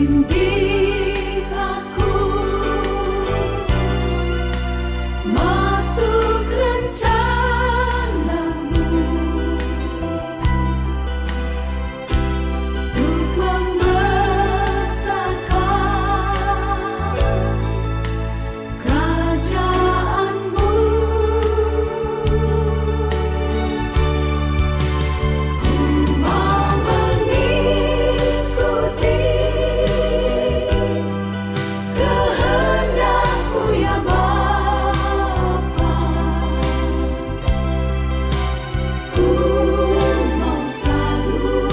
Bimbing aku masuk rencanamu untuk membesarkan kerajaanmu. Ku mau mengikuti kehendak-Mu ya Bapa. Ku mau selalu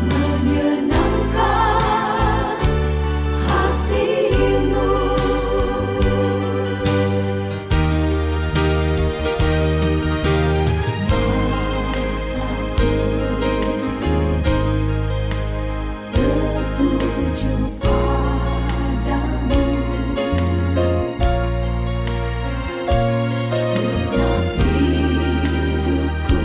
menyenangkan hati-Mu. Tertuju padamu setiap hidupku,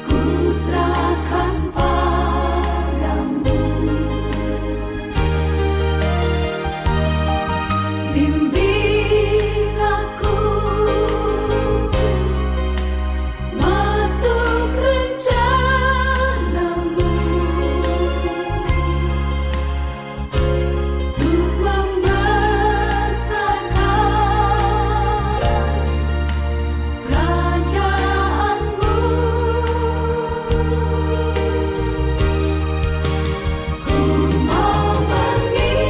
ku serahkan padamu. Bimbing aku masuk rencanamu untuk membesarkan kerajaanmu. Ku mau mengikuti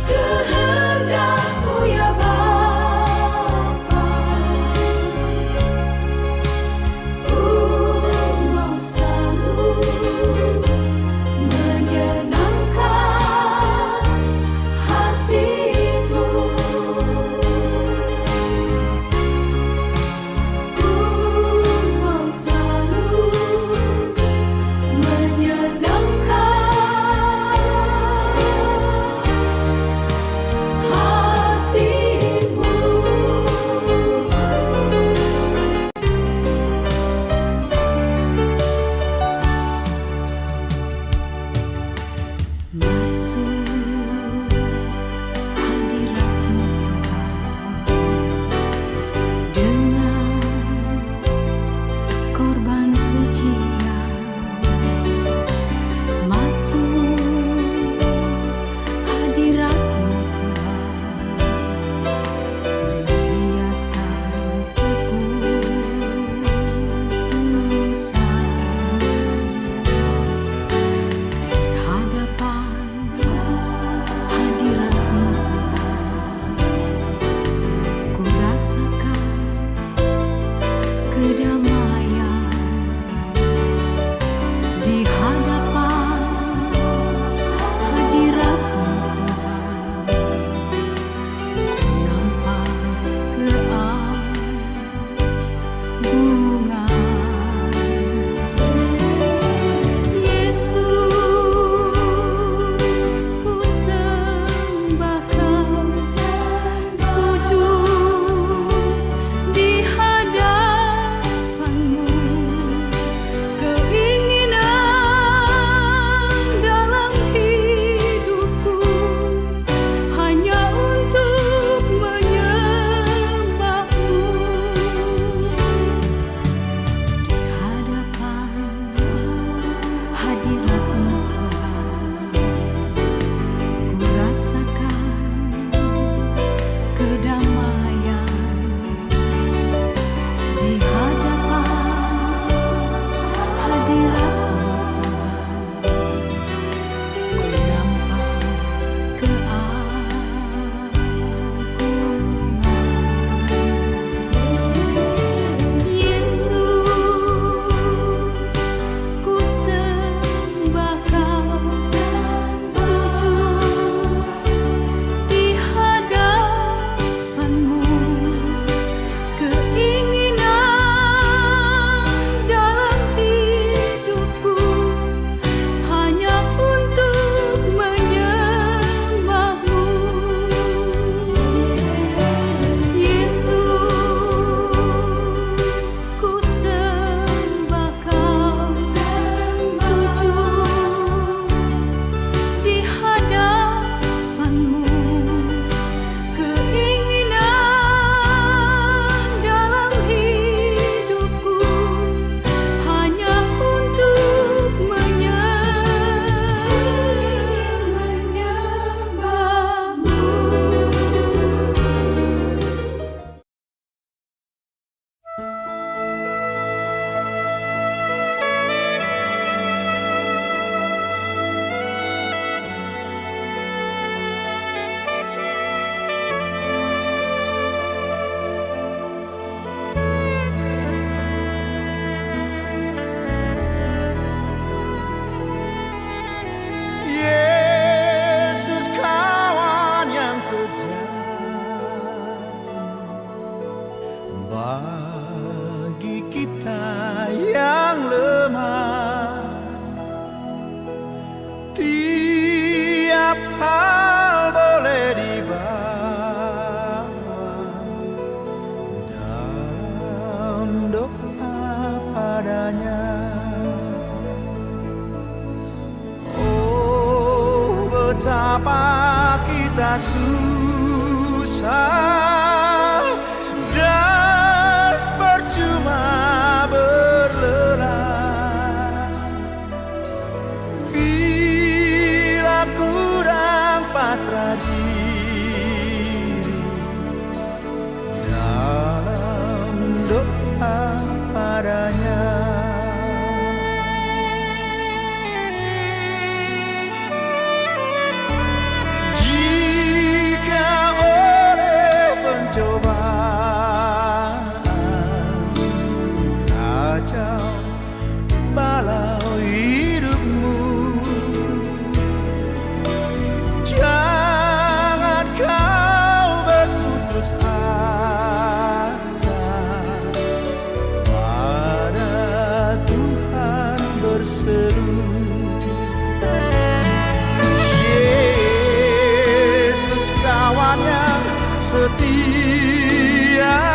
kehendak-Mu ya Bapa. Ku mau selalu menyenangkan hati-Mu. Ku mau selalu menyenangkan hati-Mu. Masuk hadirat-Mu Tuhan dengan korban pujian. Masuk hadirat-Mu Tuhan menghiaskan kekudusan. Hadapan hadirat-Mu Tuhan, ku rasakan kedamaian. Di hadapan hadirat-Mu Tuhan, ku nampak keagungan. Yesus, ku sembah Kau, sujud di hadapan-Mu. Keinginan dalam hidupku hanya untuk menyembah-Mu. Di hadapan hadirat-Mu Tuhan, ku rasakan kedamaian. Di hadapan hadirat-Mu Tuhan, ku nampak keagungan. Yesus, ku sembah Kau, sujud di hadapan-Mu. susah dan percuma berlelah bila kurang pasrah diri dalam doa padanya. Balau hidupmu, jangan kau berputus asa, pada Tuhan berseru. Yesus kawan yang setia,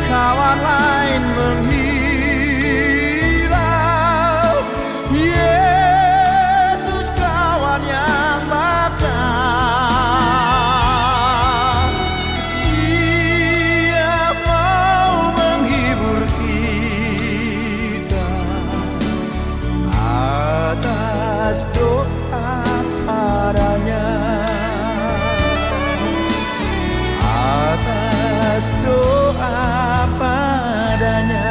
kawan lain menghilang, Yesus kawan yang bakal. Ia mau menghibur kita atas doa padanya, atas doa padanya.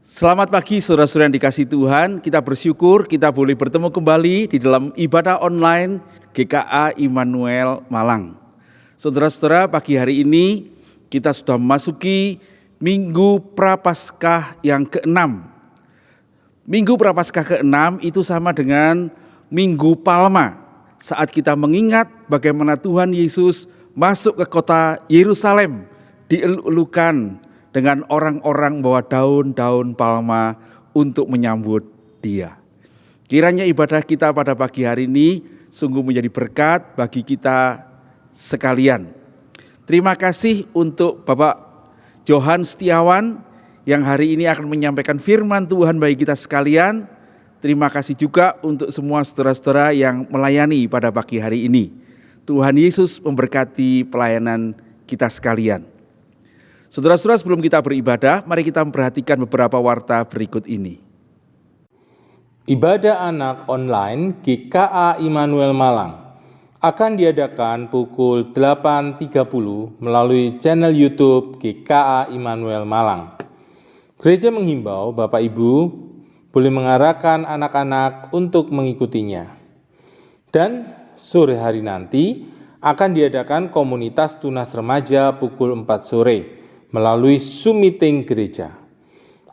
Selamat pagi saudara-saudara yang dikasihi Tuhan, kita bersyukur kita boleh bertemu kembali di dalam ibadah online GKA Immanuel Malang. Saudara-saudara, pagi hari ini kita sudah memasuki Minggu Prapaskah yang ke-6. Minggu Prapaskah ke-6 itu sama dengan Minggu Palma, saat kita mengingat bagaimana Tuhan Yesus masuk ke kota Yerusalem, dielulukan dengan orang-orang bawa daun-daun palma untuk menyambut Dia. Kiranya ibadah kita pada pagi hari ini sungguh menjadi berkat bagi kita sekalian. Terima kasih untuk Bapak Johan Setiawan yang hari ini akan menyampaikan firman Tuhan bagi kita sekalian. Terima kasih juga untuk semua saudara-saudara yang melayani pada pagi hari ini. Tuhan Yesus memberkati pelayanan kita sekalian. Saudara-saudara, sebelum kita beribadah, mari kita memperhatikan beberapa warta berikut ini. Ibadah anak online GKA Immanuel Malang akan diadakan pukul 8.30 melalui channel YouTube GKA Immanuel Malang. Gereja menghimbau Bapak Ibu boleh mengarahkan anak-anak untuk mengikutinya. Dan sore hari nanti akan diadakan komunitas tunas remaja pukul 4 sore melalui Zoom meeting gereja.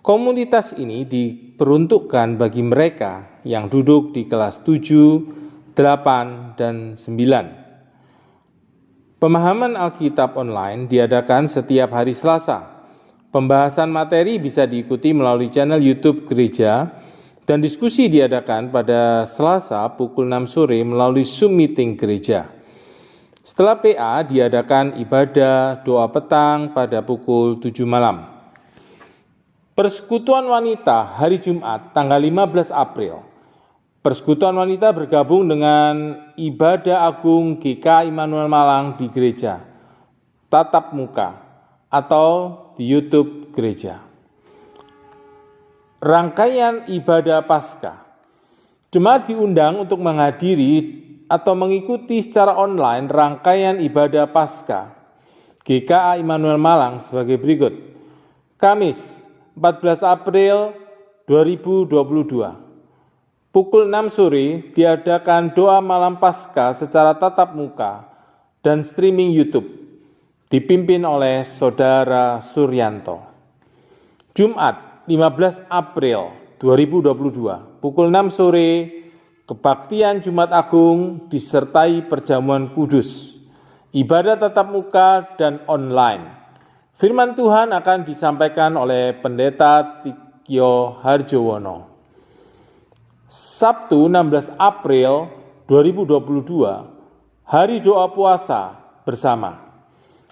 Komunitas ini diperuntukkan bagi mereka yang duduk di kelas 7, 8, dan 9. Pemahaman Alkitab online diadakan setiap hari Selasa. Pembahasan materi bisa diikuti melalui channel YouTube gereja Dan diskusi diadakan pada Selasa pukul 6 sore melalui Zoom meeting gereja. Setelah PA diadakan ibadah doa petang pada pukul 7 malam. Persekutuan Wanita hari Jumat tanggal 15 April. Persekutuan Wanita bergabung dengan ibadah agung GKA Immanuel Malang di gereja tatap muka atau di YouTube gereja. Rangkaian ibadah Paskah. Jemaat diundang untuk menghadiri atau mengikuti secara online rangkaian ibadah Paskah GKA Immanuel Malang sebagai berikut. Kamis, 14 April 2022. Pukul 6 sore diadakan doa malam Paskah secara tatap muka dan streaming YouTube dipimpin oleh Saudara Suryanto. Jumat, 15 April 2022, pukul 6 sore, kebaktian Jumat Agung disertai perjamuan kudus, ibadah tatap muka dan online. Firman Tuhan akan disampaikan oleh Pendeta Tikio Harjowono. Sabtu 16 April 2022, hari doa puasa bersama.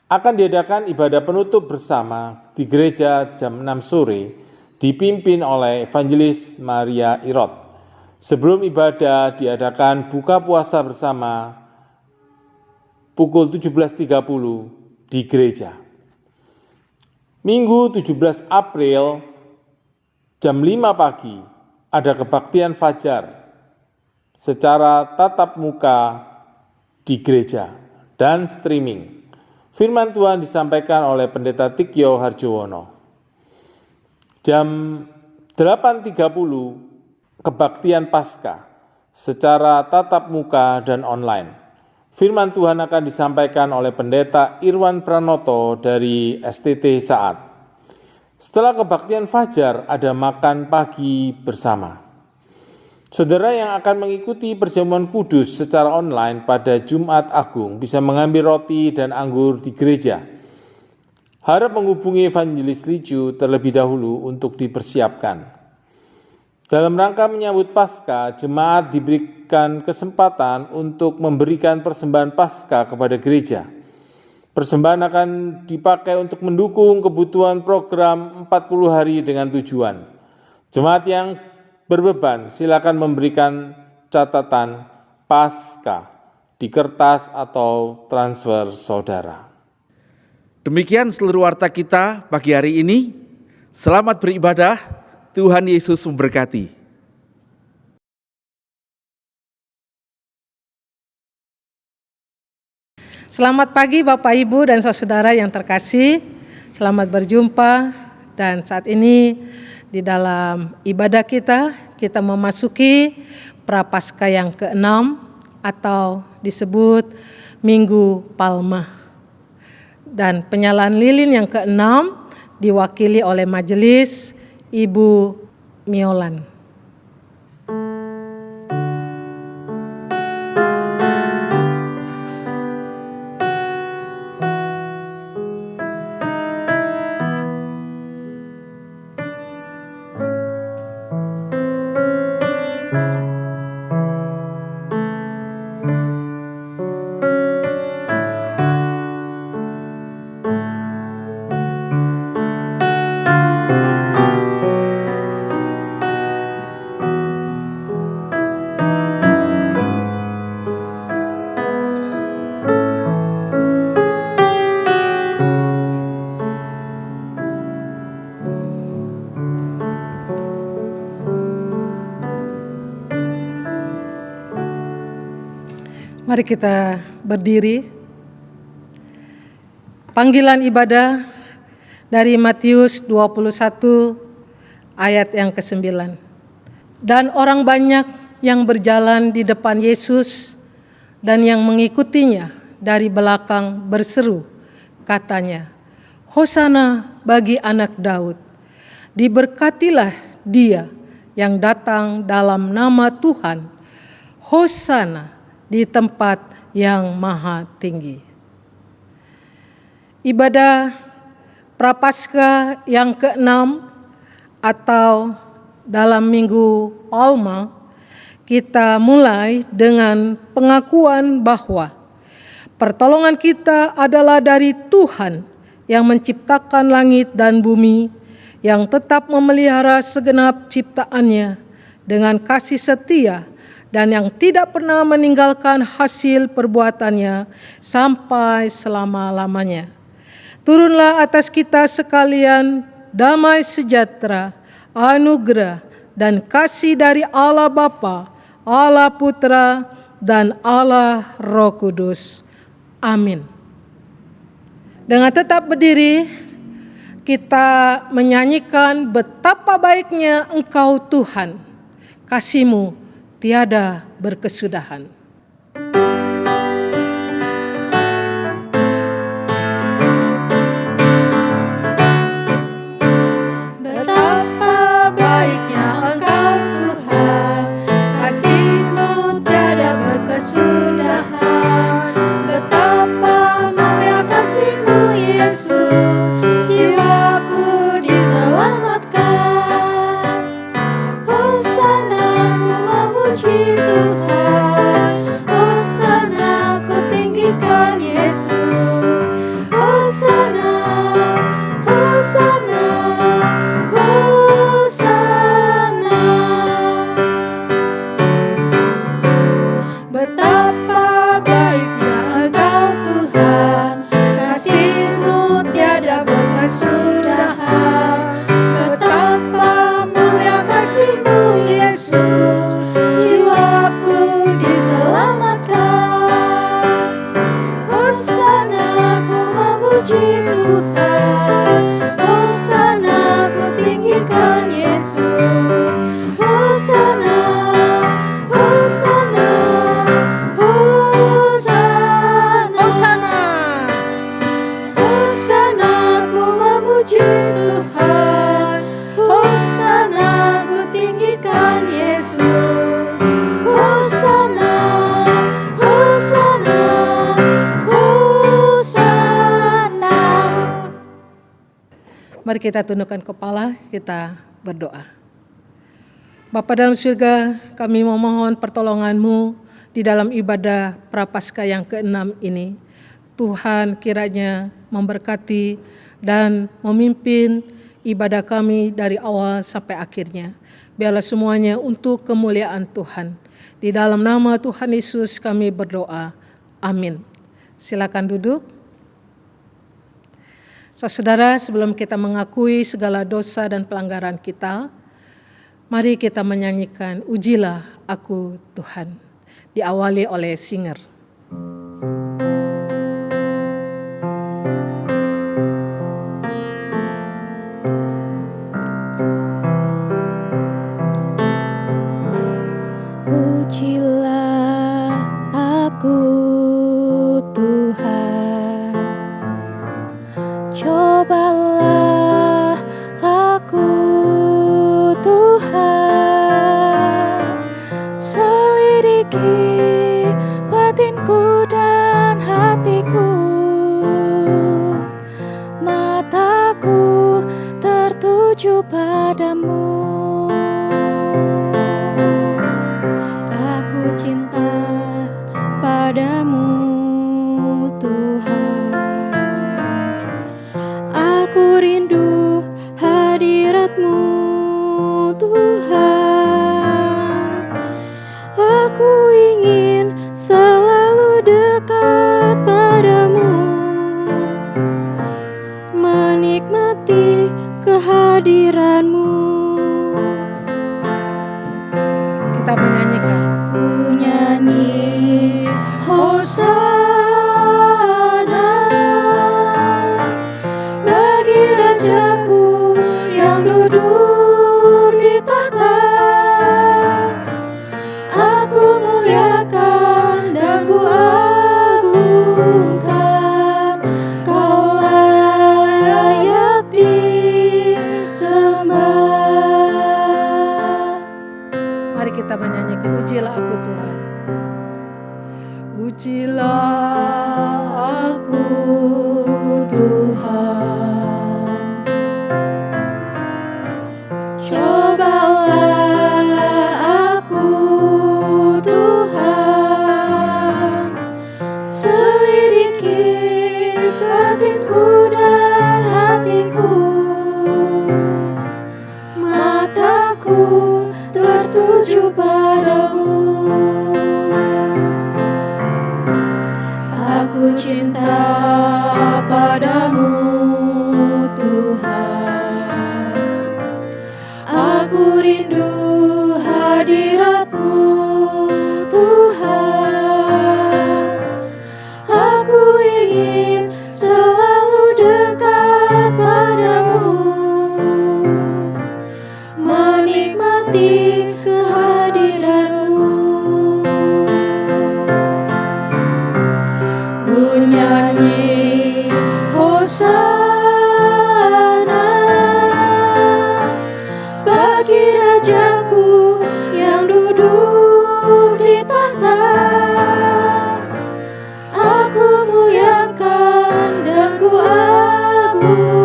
Akan diadakan ibadah penutup bersama di gereja jam 6 sore, dipimpin oleh Evangelis Maria Irot. Sebelum ibadah diadakan buka puasa bersama pukul 17.30 di gereja. Minggu 17 April jam 5 pagi ada kebaktian fajar secara tatap muka di gereja dan streaming. Firman Tuhan disampaikan oleh Pendeta Tikio Harjowono. Jam 8.30 kebaktian Paskah secara tatap muka dan online. Firman Tuhan akan disampaikan oleh Pendeta Irwan Pranoto dari STT Saat. Setelah kebaktian fajar ada makan pagi bersama. Saudara yang akan mengikuti perjamuan kudus secara online pada Jumat Agung bisa mengambil roti dan anggur di gereja. Harap menghubungi Evangelis Licu terlebih dahulu untuk dipersiapkan. Dalam rangka menyambut Paskah, jemaat diberikan kesempatan untuk memberikan persembahan Paskah kepada gereja. Persembahan akan dipakai untuk mendukung kebutuhan program 40 hari dengan tujuan. Jemaat yang berbeban silakan memberikan catatan Paskah di kertas atau transfer saudara. Demikian seluruh warta kita pagi hari ini. Selamat beribadah, Tuhan Yesus memberkati. Selamat pagi Bapak Ibu dan saudara yang terkasih. Selamat berjumpa dan saat ini di dalam ibadah kita memasuki Prapaskah yang ke-6 atau disebut Minggu Palma. Dan penyalaan lilin yang ke-6 diwakili oleh majelis Ibu Miolan. Mari kita berdiri. Panggilan ibadah dari Matius 21 ayat yang ke-9. Dan orang banyak yang berjalan di depan Yesus dan yang mengikutinya dari belakang berseru, katanya, Hosana bagi anak Daud, diberkatilah dia yang datang dalam nama Tuhan, Hosana di tempat yang maha tinggi. Ibadah Prapaskah yang ke-6 atau dalam Minggu Palma, kita mulai dengan pengakuan bahwa pertolongan kita adalah dari Tuhan yang menciptakan langit dan bumi, yang tetap memelihara segenap ciptaannya dengan kasih setia dan yang tidak pernah meninggalkan hasil perbuatannya sampai selama-lamanya. Turunlah atas kita sekalian damai sejahtera, anugerah, dan kasih dari Allah Bapa, Allah Putra, dan Allah Roh Kudus. Amin. Dengan tetap berdiri, kita menyanyikan betapa baiknya Engkau Tuhan, kasih-Mu tiada berkesudahan. Betapa baiknya Engkau Tuhan, kasih-Mu tiada berkesudahan. Betapa mulia kasih-Mu Yesus, jiwaku diselamatkan. Hosana ku memuji Tuhan, Hosana ku tinggikan Yesus. Hosana, Hosana, Hosana. Betapa baiknya Engkau Tuhan, kasih-Mu tiada berkesudahan. Betapa mulia kasih-Mu Yesus, jiwaku diselamatkan. Hosana ku memuji Tuhan, Hosana ku tinggikan Yesus. Hosana, Hosana, Hosana. Hosana ku memuji Tuhan, Hosana ku tinggikan Yesus. Hosana, Hosana, Hosana. Mari kita tundukkan kepala, kita berdoa. Bapa dalam surga, kami memohon pertolongan-Mu di dalam ibadah Prapaskah yang ke-6 ini. Tuhan kiranya memberkati dan memimpin ibadah kami dari awal sampai akhirnya. Biarlah semuanya untuk kemuliaan Tuhan. Di dalam nama Tuhan Yesus kami berdoa. Amin. Silakan duduk. Saudara, sebelum kita mengakui segala dosa dan pelanggaran kita, mari kita menyanyikan Ujilah Aku Tuhan, diawali oleh singer. Ujilah aku Tuhan, cobalah aku Tuhan, selidiki batinku dan hatiku, mataku tertuju padamu. Aku cinta padamu Tuhan, aku rindu hadirat-Mu Tuhan, aku ingin selalu dekat padamu, menikmati kehadiran-Mu. Kita menyanyikan. Ku nyanyi Hosana bagi Rajaku yang duduk di tahta. Aku muliakan dan ku agungkan, Kau layak disembah. Mari kita menyanyikan Ujilah Aku Tuhan. Ujilah aku Tuhan, Cobalah selidiki batinku dan hatiku. Mataku tertuju padamu. Aku cinta padamu, Tuhan. Aku rindu hadirat-Mu, Tuhan. Aku ingin selalu dekat padamu, menikmati kehadiran-Mu. Ku nyanyi Hosana bagi Rajaku yang duduk di tahta. Aku muliakan dan ku agungkan,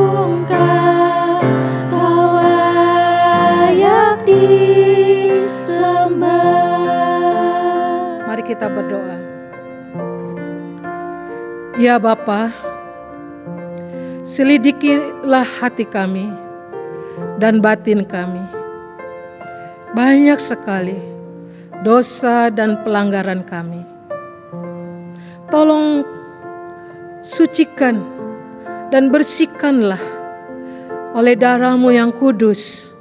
Kau layak disembah. Mari kita berdoa. Ya Bapa, selidikilah hati kami dan batin kami. Banyak sekali dosa dan pelanggaran kami. Tolong sucikan dan bersihkanlah oleh darah-Mu yang kudus,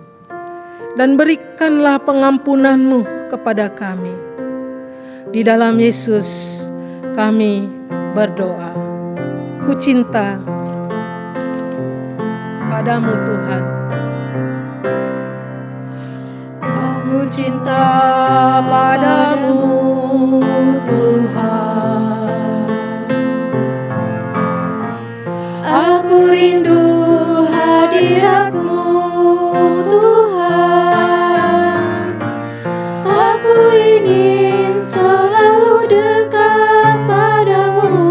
dan berikanlah pengampunan-Mu kepada kami. Di dalam Yesus kami berdoa. Ku cinta padamu, Tuhan. Aku cinta padamu, Tuhan. Aku rindu hadirat-Mu, Tuhan. Aku ingin selalu dekat padamu,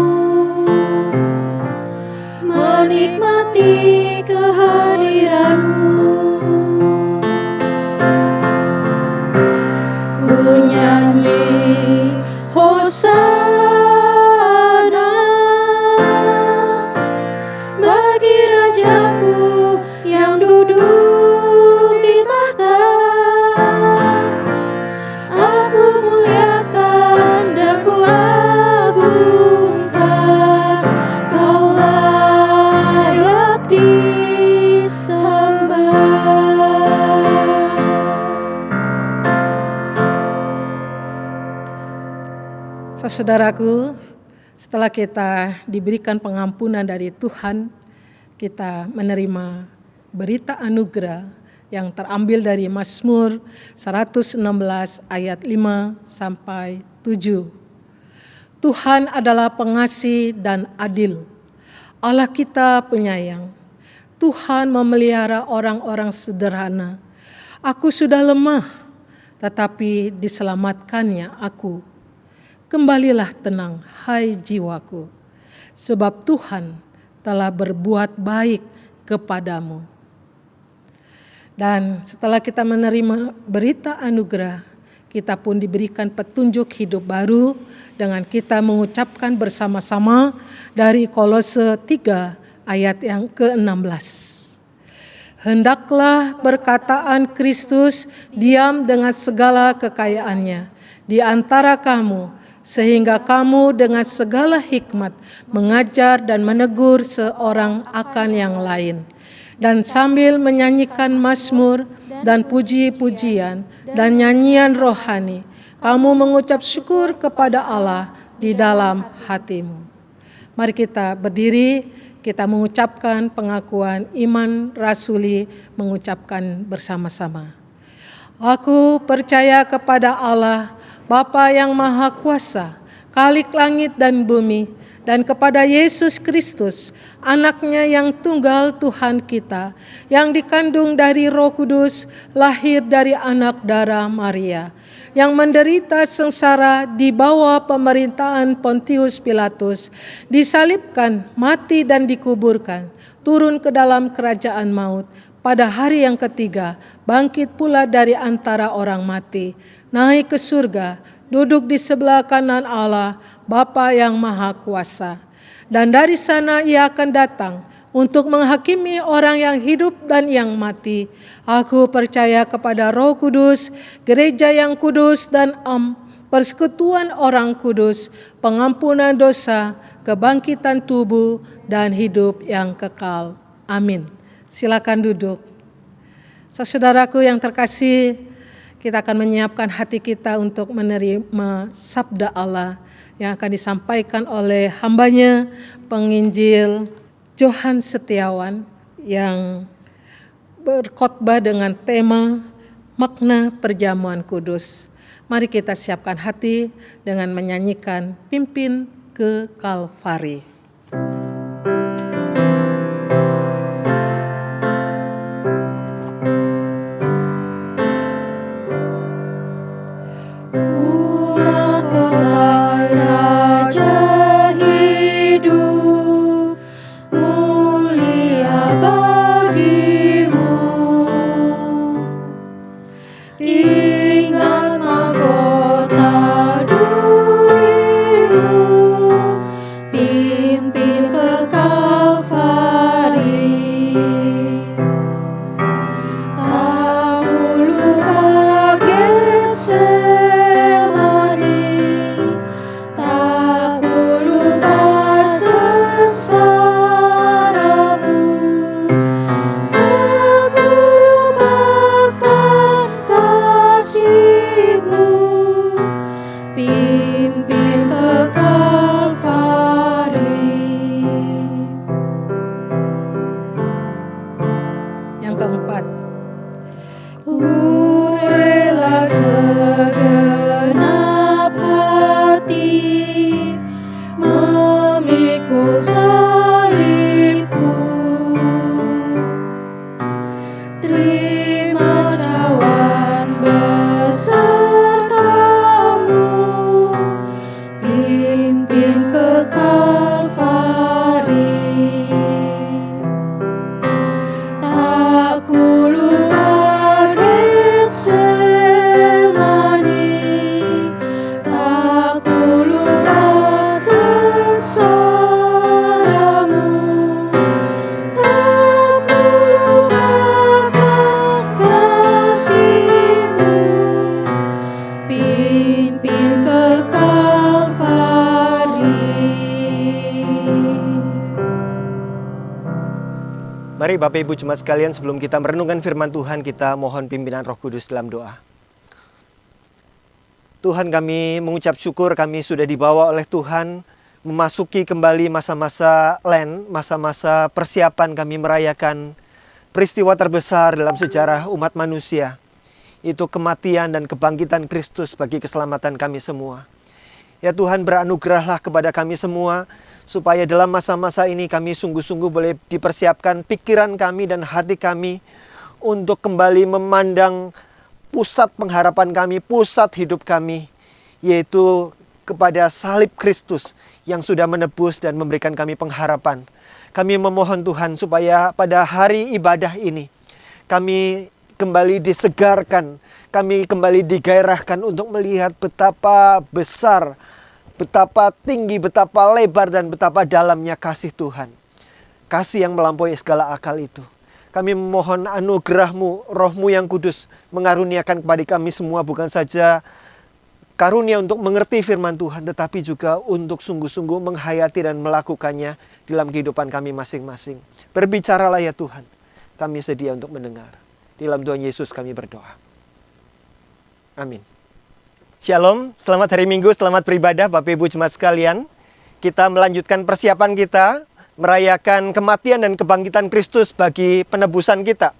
menikmati kehadiran-Mu. Ku nyanyi Hosana bagi Rajaku yang duduk di tahta. Aku muliakan dan ku agungkan, Kau layak disembah. Saudaraku, setelah kita diberikan pengampunan dari Tuhan, kita menerima berita anugerah yang terambil dari Mazmur 116 ayat 5 sampai 7. Tuhan adalah pengasih dan adil. Allah kita penyayang. Tuhan memelihara orang-orang sederhana. Aku sudah lemah, tetapi diselamatkannya aku. Kembalilah tenang, hai jiwaku, sebab Tuhan telah berbuat baik kepadamu. Dan setelah kita menerima berita anugerah, kita pun diberikan petunjuk hidup baru dengan kita mengucapkan bersama-sama dari Kolose 3 ayat yang ke-16. Hendaklah perkataan Kristus diam dengan segala kekayaannya di antara kamu, sehingga kamu dengan segala hikmat mengajar dan menegur seorang akan yang lain. Dan sambil menyanyikan mazmur dan puji-pujian dan nyanyian rohani, kamu mengucap syukur kepada Allah di dalam hatimu. Mari kita berdiri, kita mengucapkan pengakuan iman rasuli, mengucapkan bersama-sama. Aku percaya kepada Allah, Bapa yang Maha Kuasa, Khalik langit dan bumi, dan kepada Yesus Kristus, anaknya yang tunggal Tuhan kita, yang dikandung dari Roh Kudus, lahir dari anak darah Maria, yang menderita sengsara di bawah pemerintahan Pontius Pilatus, disalibkan, mati dan dikuburkan, turun ke dalam kerajaan maut, pada hari yang ketiga bangkit pula dari antara orang mati, naik ke surga, duduk di sebelah kanan Allah, Bapa yang Maha Kuasa. Dan dari sana ia akan datang untuk menghakimi orang yang hidup dan yang mati. Aku percaya kepada Roh Kudus, gereja yang kudus dan persekutuan orang kudus, pengampunan dosa, kebangkitan tubuh, dan hidup yang kekal. Amin. Silakan duduk. Saudaraku yang terkasih, kita akan menyiapkan hati kita untuk menerima sabda Allah yang akan disampaikan oleh hambanya, penginjil Johan Setiawan, yang berkhotbah dengan tema makna perjamuan kudus. Mari kita siapkan hati dengan menyanyikan Pimpin ke Kalvari. Mari Bapak Ibu jemaat sekalian, sebelum kita merenungkan firman Tuhan, kita mohon pimpinan Roh Kudus dalam doa. Tuhan, kami mengucap syukur kami sudah dibawa oleh Tuhan memasuki kembali masa-masa Lent, masa-masa persiapan kami merayakan peristiwa terbesar dalam sejarah umat manusia. Itu kematian dan kebangkitan Kristus bagi keselamatan kami semua. Ya Tuhan, beranugerahlah kepada kami semua, supaya dalam masa-masa ini kami sungguh-sungguh boleh dipersiapkan pikiran kami dan hati kami untuk kembali memandang pusat pengharapan kami, pusat hidup kami, yaitu kepada salib Kristus yang sudah menebus dan memberikan kami pengharapan. Kami memohon Tuhan supaya pada hari ibadah ini kami kembali disegarkan, kami kembali digairahkan untuk melihat betapa besar, betapa tinggi, betapa lebar, dan betapa dalamnya kasih Tuhan. Kasih yang melampaui segala akal itu. Kami memohon anugerah-Mu, Roh-Mu yang kudus mengaruniakan kepada kami semua, bukan saja karunia untuk mengerti firman Tuhan, tetapi juga untuk sungguh-sungguh menghayati dan melakukannya dalam kehidupan kami masing-masing. Berbicaralah ya Tuhan, kami sedia untuk mendengar. Di dalam Tuhan Yesus kami berdoa. Amin. Shalom, selamat hari Minggu, selamat beribadah Bapak Ibu jemaat sekalian. Kita melanjutkan persiapan kita merayakan kematian dan kebangkitan Kristus bagi penebusan kita.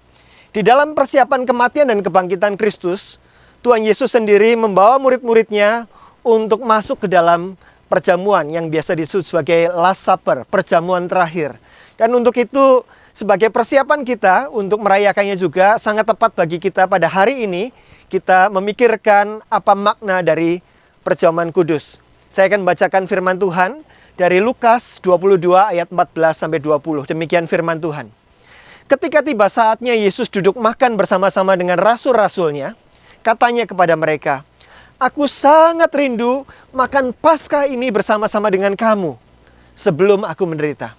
Di dalam persiapan kematian dan kebangkitan Kristus, Tuhan Yesus sendiri membawa murid-muridnya untuk masuk ke dalam perjamuan yang biasa disebut sebagai Last Supper, perjamuan terakhir. Dan untuk itu, sebagai persiapan kita untuk merayakannya juga sangat tepat bagi kita pada hari ini, kita memikirkan apa makna dari perjamuan kudus. Saya akan bacakan firman Tuhan dari Lukas 22 ayat 14-20. Demikian firman Tuhan. Ketika tiba saatnya Yesus duduk makan bersama-sama dengan rasul-rasulnya, katanya kepada mereka, Aku sangat rindu makan Paskah ini bersama-sama dengan kamu sebelum aku menderita.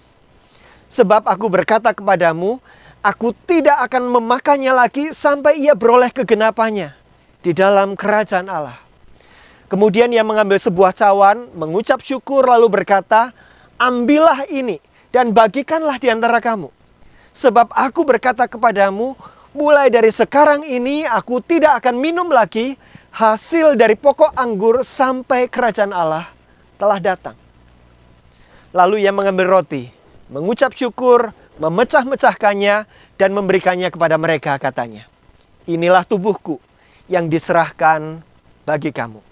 Sebab aku berkata kepadamu, aku tidak akan memakannya lagi sampai ia beroleh kegenapannya di dalam kerajaan Allah. Kemudian ia mengambil sebuah cawan, mengucap syukur lalu berkata, ambillah ini dan bagikanlah di antara kamu. Sebab aku berkata kepadamu, mulai dari sekarang ini aku tidak akan minum lagi hasil dari pokok anggur sampai kerajaan Allah telah datang. Lalu ia mengambil roti, mengucap syukur, memecah-mecahkannya dan memberikannya kepada mereka, katanya, inilah tubuhku yang diserahkan bagi kamu.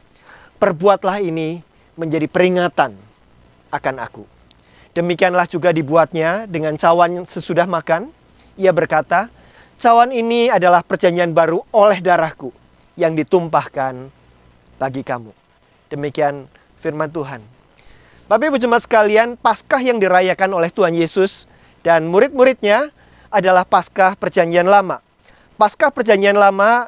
Perbuatlah ini menjadi peringatan akan aku. Demikianlah juga dibuatnya dengan cawan sesudah makan. Ia berkata, cawan ini adalah perjanjian baru oleh darahku yang ditumpahkan bagi kamu. Demikian firman Tuhan. Bapak Ibu jemaat sekalian, Paskah yang dirayakan oleh Tuhan Yesus dan murid-muridnya adalah Paskah Perjanjian Lama. Paskah Perjanjian Lama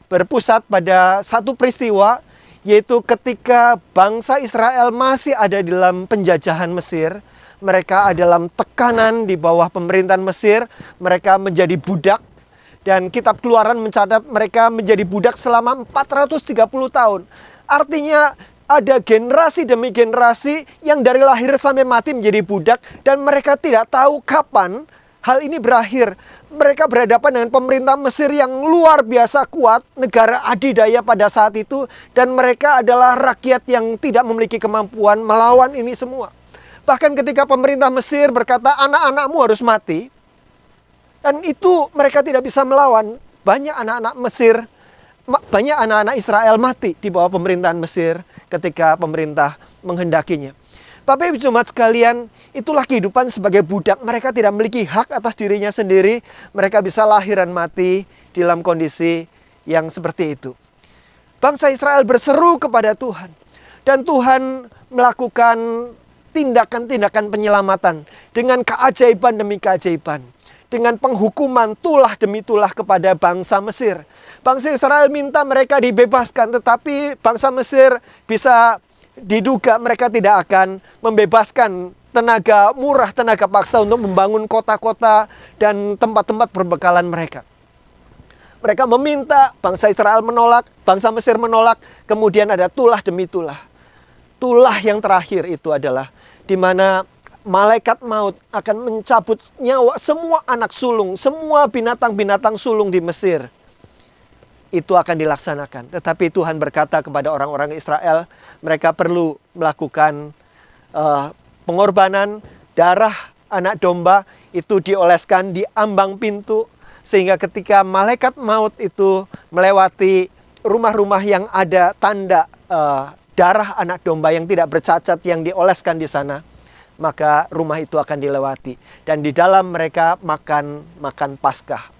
berpusat pada satu peristiwa, yaitu ketika bangsa Israel masih ada di dalam penjajahan Mesir. Mereka dalam tekanan di bawah pemerintahan Mesir. Mereka menjadi budak. Dan kitab Keluaran mencatat mereka menjadi budak selama 430 tahun. Artinya ada generasi demi generasi yang dari lahir sampai mati menjadi budak. Dan mereka tidak tahu kapan hal ini berakhir. Mereka berhadapan dengan pemerintah Mesir yang luar biasa kuat, negara adidaya pada saat itu, dan mereka adalah rakyat yang tidak memiliki kemampuan melawan ini semua. Bahkan ketika pemerintah Mesir berkata, anak-anakmu harus mati, dan itu mereka tidak bisa melawan. Banyak anak-anak Mesir, banyak anak-anak Israel mati di bawah pemerintahan Mesir ketika pemerintah menghendakinya. Bapak Ibu jemaat sekalian, itulah kehidupan sebagai budak. Mereka tidak memiliki hak atas dirinya sendiri. Mereka bisa lahir dan mati dalam kondisi yang seperti itu. Bangsa Israel berseru kepada Tuhan. Dan Tuhan melakukan tindakan-tindakan penyelamatan dengan keajaiban demi keajaiban. Dengan penghukuman tulah demi tulah kepada bangsa Mesir. Bangsa Israel minta mereka dibebaskan, tetapi bangsa Mesir bisa diduga mereka tidak akan membebaskan tenaga murah, tenaga paksa untuk membangun kota-kota dan tempat-tempat perbekalan mereka. Mereka meminta, bangsa Israel menolak, bangsa Mesir menolak, kemudian ada tulah demi tulah. Tulah yang terakhir itu adalah di mana malaikat maut akan mencabut nyawa semua anak sulung, semua binatang-binatang sulung di Mesir. Itu akan dilaksanakan. Tetapi Tuhan berkata kepada orang-orang Israel, mereka perlu melakukan pengorbanan. Darah anak domba itu dioleskan di ambang pintu, sehingga ketika malaikat maut itu melewati rumah-rumah yang ada tanda darah anak domba yang tidak bercacat yang dioleskan di sana, maka rumah itu akan dilewati. Dan di dalam mereka makan Paskah.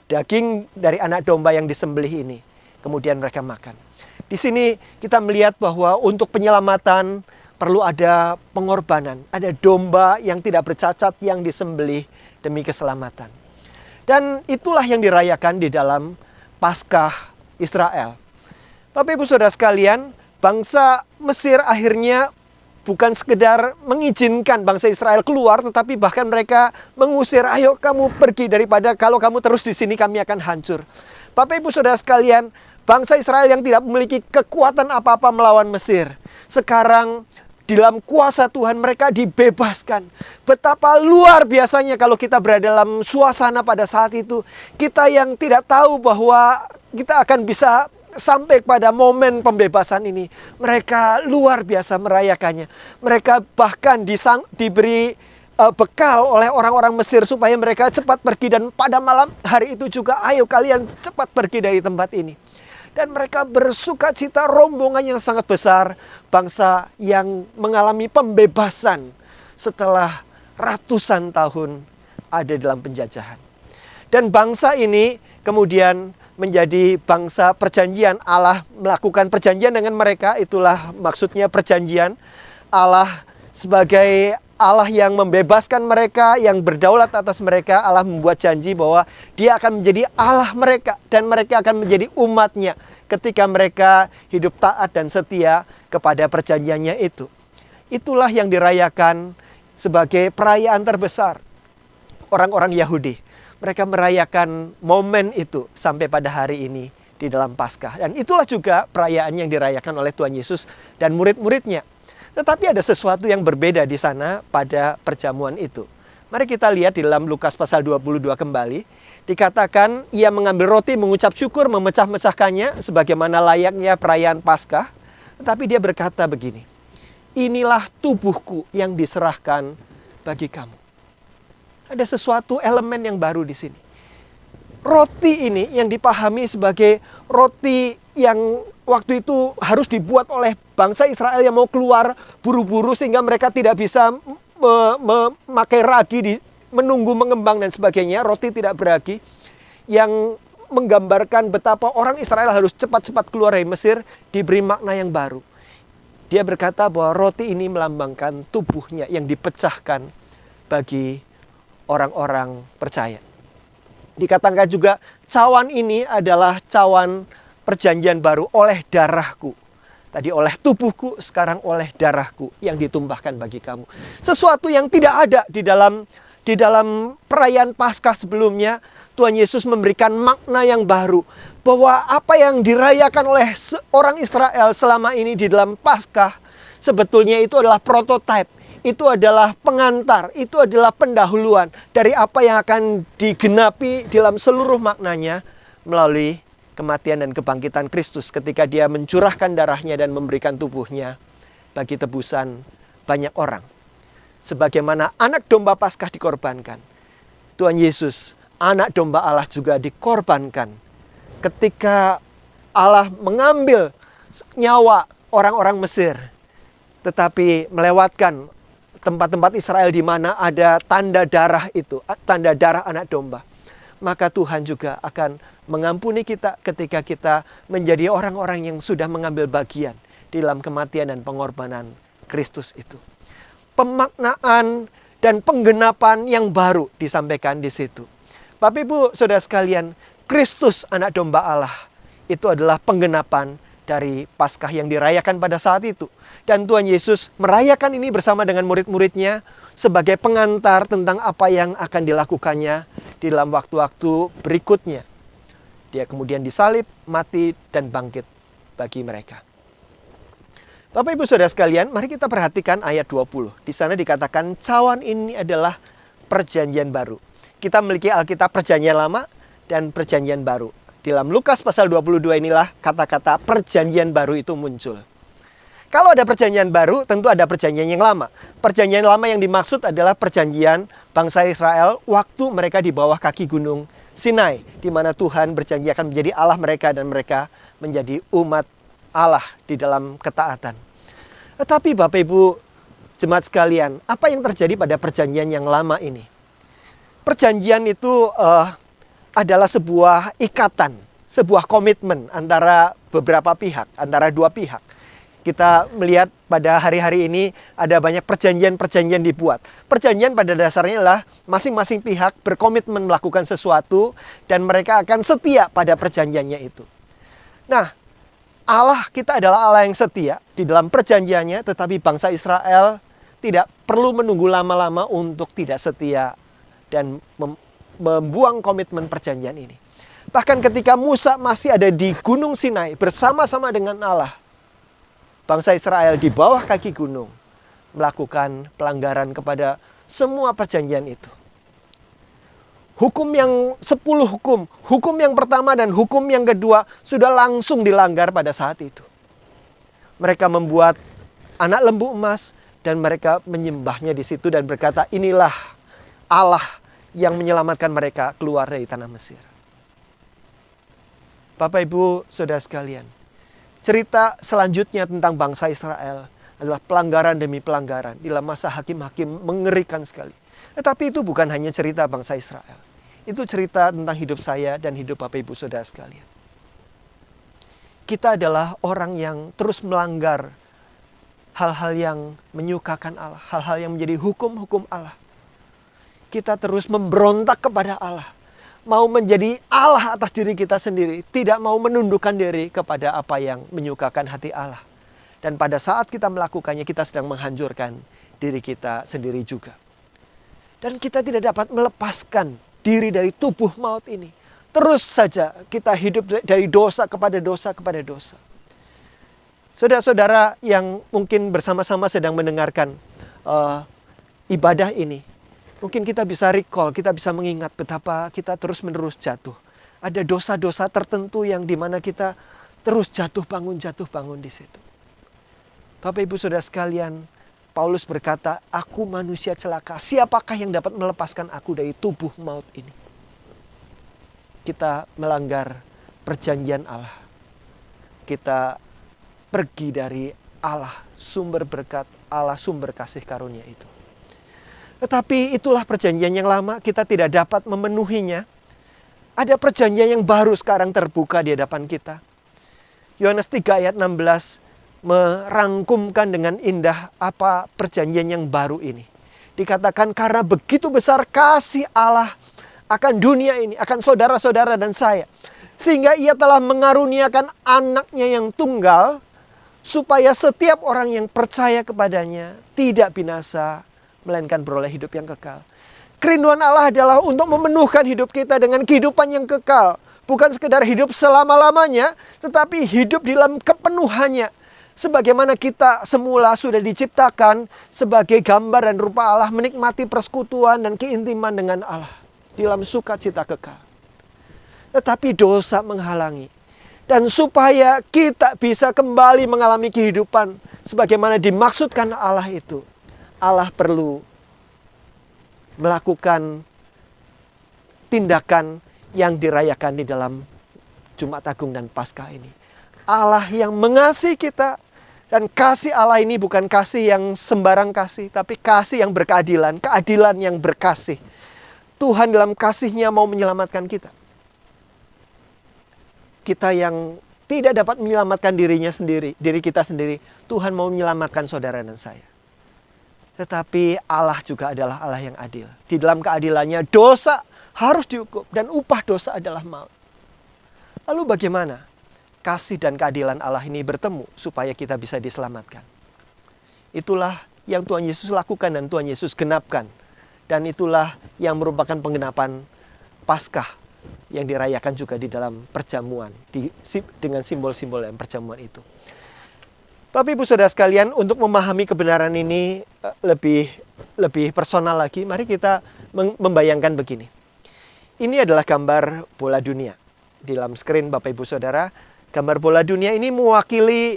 Daging dari anak domba yang disembelih ini, kemudian mereka makan. Di sini kita melihat bahwa untuk penyelamatan perlu ada pengorbanan. Ada domba yang tidak bercacat yang disembelih demi keselamatan. Dan itulah yang dirayakan di dalam Paskah Israel. Bapak Ibu Saudara sekalian, bangsa Mesir akhirnya bukan sekedar mengizinkan bangsa Israel keluar, tetapi bahkan mereka mengusir, ayo kamu pergi, daripada kalau kamu terus di sini kami akan hancur. Bapak Ibu Saudara sekalian, bangsa Israel yang tidak memiliki kekuatan apa-apa melawan Mesir, sekarang di dalam kuasa Tuhan mereka dibebaskan. Betapa luar biasanya kalau kita berada dalam suasana pada saat itu. Kita yang tidak tahu bahwa kita akan bisa sampai pada momen pembebasan ini, mereka luar biasa merayakannya. Mereka bahkan diberi bekal oleh orang-orang Mesir supaya mereka cepat pergi. Dan pada malam hari itu juga, ayo kalian cepat pergi dari tempat ini. Dan mereka bersuka cita, rombongan yang sangat besar. Bangsa yang mengalami pembebasan setelah ratusan tahun ada dalam penjajahan. Dan bangsa ini kemudian menjadi bangsa perjanjian. Allah melakukan perjanjian dengan mereka. Itulah maksudnya perjanjian. Allah sebagai Allah yang membebaskan mereka, yang berdaulat atas mereka. Allah membuat janji bahwa Dia akan menjadi Allah mereka dan mereka akan menjadi umatnya. ketika mereka hidup taat dan setia kepada perjanjiannya itu. Itulah yang dirayakan sebagai perayaan terbesar orang-orang Yahudi. Mereka merayakan momen itu sampai pada hari ini di dalam Paskah. Dan itulah juga perayaan yang dirayakan oleh Tuhan Yesus dan murid-muridnya. Tetapi ada sesuatu yang berbeda di sana pada perjamuan itu. Mari kita lihat di dalam Lukas pasal 22 kembali. Dikatakan ia mengambil roti, mengucap syukur, memecah-mecahkannya sebagaimana layaknya perayaan Paskah. Tetapi dia berkata begini, inilah tubuhku yang diserahkan bagi kamu. Ada sesuatu elemen yang baru di sini. Roti ini yang dipahami sebagai roti yang waktu itu harus dibuat oleh bangsa Israel yang mau keluar buru-buru sehingga mereka tidak bisa memakai ragi, menunggu mengembang dan sebagainya. Roti tidak beragi yang menggambarkan betapa orang Israel harus cepat-cepat keluar dari Mesir, diberi makna yang baru. Dia berkata bahwa roti ini melambangkan tubuhnya yang dipecahkan bagi orang-orang percaya. Dikatakan juga cawan ini adalah cawan perjanjian baru oleh darahku. Tadi oleh tubuhku, sekarang oleh darahku yang ditumpahkan bagi kamu. Sesuatu yang tidak ada di dalam perayaan Paskah sebelumnya. Tuhan Yesus memberikan makna yang baru. Bahwa apa yang dirayakan oleh orang Israel selama ini di dalam Paskah, sebetulnya itu adalah prototipe. Itu adalah pengantar, itu adalah pendahuluan dari apa yang akan digenapi dalam seluruh maknanya melalui kematian dan kebangkitan Kristus ketika dia mencurahkan darahnya dan memberikan tubuhnya bagi tebusan banyak orang. Sebagaimana anak domba Paskah dikorbankan, Tuhan Yesus, anak domba Allah juga dikorbankan ketika Allah mengambil nyawa orang-orang Mesir, tetapi melewatkan tempat-tempat Israel di mana ada tanda darah itu, tanda darah anak domba. Maka Tuhan juga akan mengampuni kita ketika kita menjadi orang-orang yang sudah mengambil bagian di dalam kematian dan pengorbanan Kristus itu. Pemaknaan dan penggenapan yang baru disampaikan di situ. Bapak Ibu Saudara sekalian, Kristus anak domba Allah itu adalah penggenapan dari Paskah yang dirayakan pada saat itu. Dan Tuhan Yesus merayakan ini bersama dengan murid-muridnya sebagai pengantar tentang apa yang akan dilakukannya di dalam waktu-waktu berikutnya. Dia kemudian disalib, mati, dan bangkit bagi mereka. Bapak Ibu Saudara sekalian, mari kita perhatikan ayat 20. Di sana dikatakan cawan ini adalah perjanjian baru. Kita memiliki Alkitab perjanjian lama dan perjanjian baru. Di dalam Lukas pasal 22 inilah kata-kata perjanjian baru itu muncul. Kalau ada perjanjian baru, tentu ada perjanjian yang lama. Perjanjian lama yang dimaksud adalah perjanjian bangsa Israel waktu mereka di bawah kaki gunung Sinai, di mana Tuhan berjanji akan menjadi Allah mereka dan mereka menjadi umat Allah di dalam ketaatan. Tetapi Bapak Ibu jemaat sekalian, apa yang terjadi pada perjanjian yang lama ini? Perjanjian itu adalah sebuah ikatan, sebuah komitmen antara beberapa pihak, antara dua pihak. Kita melihat pada hari-hari ini ada banyak perjanjian-perjanjian dibuat. Perjanjian pada dasarnya adalah masing-masing pihak berkomitmen melakukan sesuatu dan mereka akan setia pada perjanjiannya itu. Nah, Allah kita adalah Allah yang setia di dalam perjanjiannya, tetapi bangsa Israel tidak perlu menunggu lama-lama untuk tidak setia dan membuang komitmen perjanjian ini. Bahkan ketika Musa masih ada di Gunung Sinai bersama-sama dengan Allah, bangsa Israel di bawah kaki gunung melakukan pelanggaran kepada semua perjanjian itu. Hukum yang 10 hukum yang pertama dan hukum yang kedua sudah langsung dilanggar pada saat itu. Mereka membuat anak lembu emas dan mereka menyembahnya di situ dan berkata, inilah Allah yang menyelamatkan mereka keluar dari tanah Mesir. Bapak Ibu Saudara sekalian, cerita selanjutnya tentang bangsa Israel adalah pelanggaran demi pelanggaran. Di dalam masa hakim-hakim mengerikan sekali. Tetapi itu bukan hanya cerita bangsa Israel. Itu cerita tentang hidup saya dan hidup Bapak Ibu Saudara sekalian. Kita adalah orang yang terus melanggar hal-hal yang menyukakan Allah. Hal-hal yang menjadi hukum-hukum Allah. Kita terus memberontak kepada Allah. mau menjadi Allah atas diri kita sendiri, tidak mau menundukkan diri kepada apa yang menyukakan hati Allah. Dan pada saat kita melakukannya, kita sedang menghancurkan diri kita sendiri juga. Dan kita tidak dapat melepaskan diri dari tubuh maut ini. Terus saja kita hidup dari dosa kepada dosa kepada dosa. Saudara-saudara yang mungkin bersama-sama sedang mendengarkan ibadah ini, mungkin kita bisa recall, kita bisa mengingat betapa kita terus-menerus jatuh. Ada dosa-dosa tertentu yang dimana kita terus jatuh bangun di situ. Bapak Ibu Saudara sekalian, Paulus berkata, aku manusia celaka, siapakah yang dapat melepaskan aku dari tubuh maut ini? Kita melanggar perjanjian Allah. Kita pergi dari Allah, sumber berkat, Allah sumber kasih karunia itu. Tetapi itulah perjanjian yang lama, kita tidak dapat memenuhinya. Ada perjanjian yang baru sekarang terbuka di hadapan kita. Yohanes 3 ayat 16 merangkumkan dengan indah apa perjanjian yang baru ini. Dikatakan karena begitu besar kasih Allah akan dunia ini, akan saudara-saudara dan saya. Sehingga ia telah mengaruniakan anaknya yang tunggal, supaya setiap orang yang percaya kepadanya tidak binasa, melainkan beroleh hidup yang kekal. Kerinduan Allah adalah untuk memenuhkan hidup kita dengan kehidupan yang kekal. Bukan sekedar hidup selama-lamanya, tetapi hidup di dalam kepenuhannya. Sebagaimana kita semula sudah diciptakan sebagai gambar dan rupa Allah, menikmati persekutuan dan keintiman dengan Allah di dalam sukacita kekal. Tetapi dosa menghalangi. Dan supaya kita bisa kembali mengalami kehidupan sebagaimana dimaksudkan Allah itu, Allah perlu melakukan tindakan yang dirayakan di dalam Jumat Agung dan Paskah ini. Allah yang mengasihi kita, dan kasih Allah ini bukan kasih yang sembarang kasih, tapi kasih yang berkeadilan, keadilan yang berkasih. Tuhan dalam kasih-Nya mau menyelamatkan kita. Kita yang tidak dapat menyelamatkan diri kita sendiri, Tuhan mau menyelamatkan saudara dan saya. Tetapi Allah juga adalah Allah yang adil. Di dalam keadilannya dosa harus dihukum dan upah dosa adalah maut. Lalu bagaimana kasih dan keadilan Allah ini bertemu supaya kita bisa diselamatkan? Itulah yang Tuhan Yesus lakukan dan Tuhan Yesus genapkan. Dan itulah yang merupakan penggenapan Paskah yang dirayakan juga di dalam perjamuan dengan simbol-simbol dalam perjamuan itu. Bapak Ibu Saudara sekalian, untuk memahami kebenaran ini lebih personal lagi, mari kita membayangkan begini. Ini adalah gambar bola dunia. Di dalam screen Bapak Ibu Saudara, gambar bola dunia ini mewakili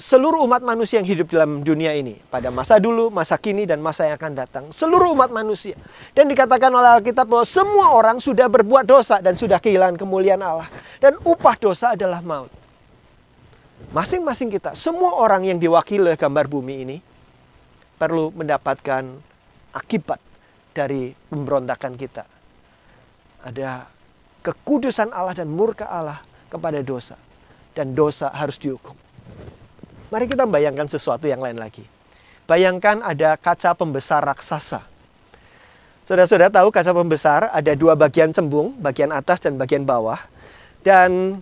seluruh umat manusia yang hidup dalam dunia ini. Pada masa dulu, masa kini, dan masa yang akan datang. Seluruh umat manusia. Dan dikatakan oleh Alkitab bahwa semua orang sudah berbuat dosa dan sudah kehilangan kemuliaan Allah. Dan upah dosa adalah maut. Masing-masing kita, semua orang yang diwakili oleh gambar bumi ini, perlu mendapatkan akibat dari pemberontakan kita. Ada kekudusan Allah dan murka Allah kepada dosa. Dan dosa harus dihukum. Mari kita bayangkan sesuatu yang lain lagi. Bayangkan ada kaca pembesar raksasa. Saudara-saudara tahu kaca pembesar ada dua bagian cembung, bagian atas dan bagian bawah. Dan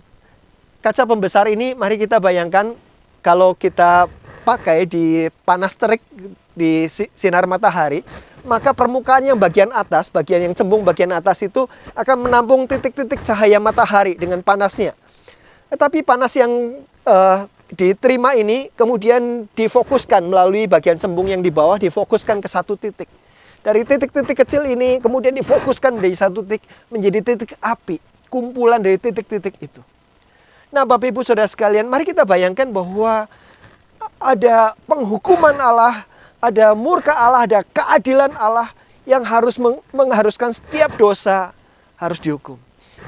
kaca pembesar ini mari kita bayangkan kalau kita pakai di panas terik di sinar matahari, maka permukaan yang bagian atas, bagian yang cembung bagian atas itu akan menampung titik-titik cahaya matahari dengan panasnya. Tetapi panas yang diterima ini kemudian difokuskan melalui bagian cembung yang di bawah, difokuskan ke satu titik. Dari titik-titik kecil ini kemudian difokuskan dari satu titik menjadi titik api, kumpulan dari titik-titik itu. Nah, Bapak Ibu Saudara sekalian, mari kita bayangkan bahwa ada penghukuman Allah, ada murka Allah, ada keadilan Allah yang harus mengharuskan setiap dosa harus dihukum.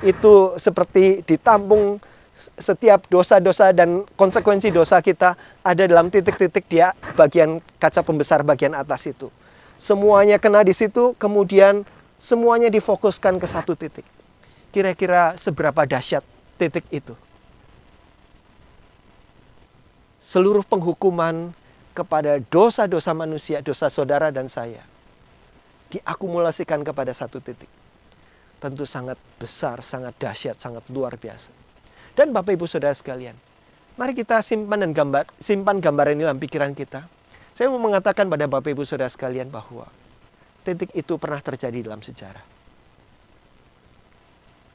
Itu seperti ditampung setiap dosa-dosa dan konsekuensi dosa kita ada dalam titik-titik dia bagian kaca pembesar bagian atas itu. Semuanya kena di situ, kemudian semuanya difokuskan ke satu titik. Kira-kira seberapa dahsyat titik itu? Seluruh penghukuman kepada dosa-dosa manusia, dosa saudara dan saya, diakumulasikan kepada satu titik. tentu sangat besar, sangat dahsyat, sangat luar biasa. Dan Bapak Ibu Saudara sekalian, mari kita simpan gambaran ini dalam pikiran kita. Saya mau mengatakan pada Bapak Ibu Saudara sekalian bahwa titik itu pernah terjadi dalam sejarah.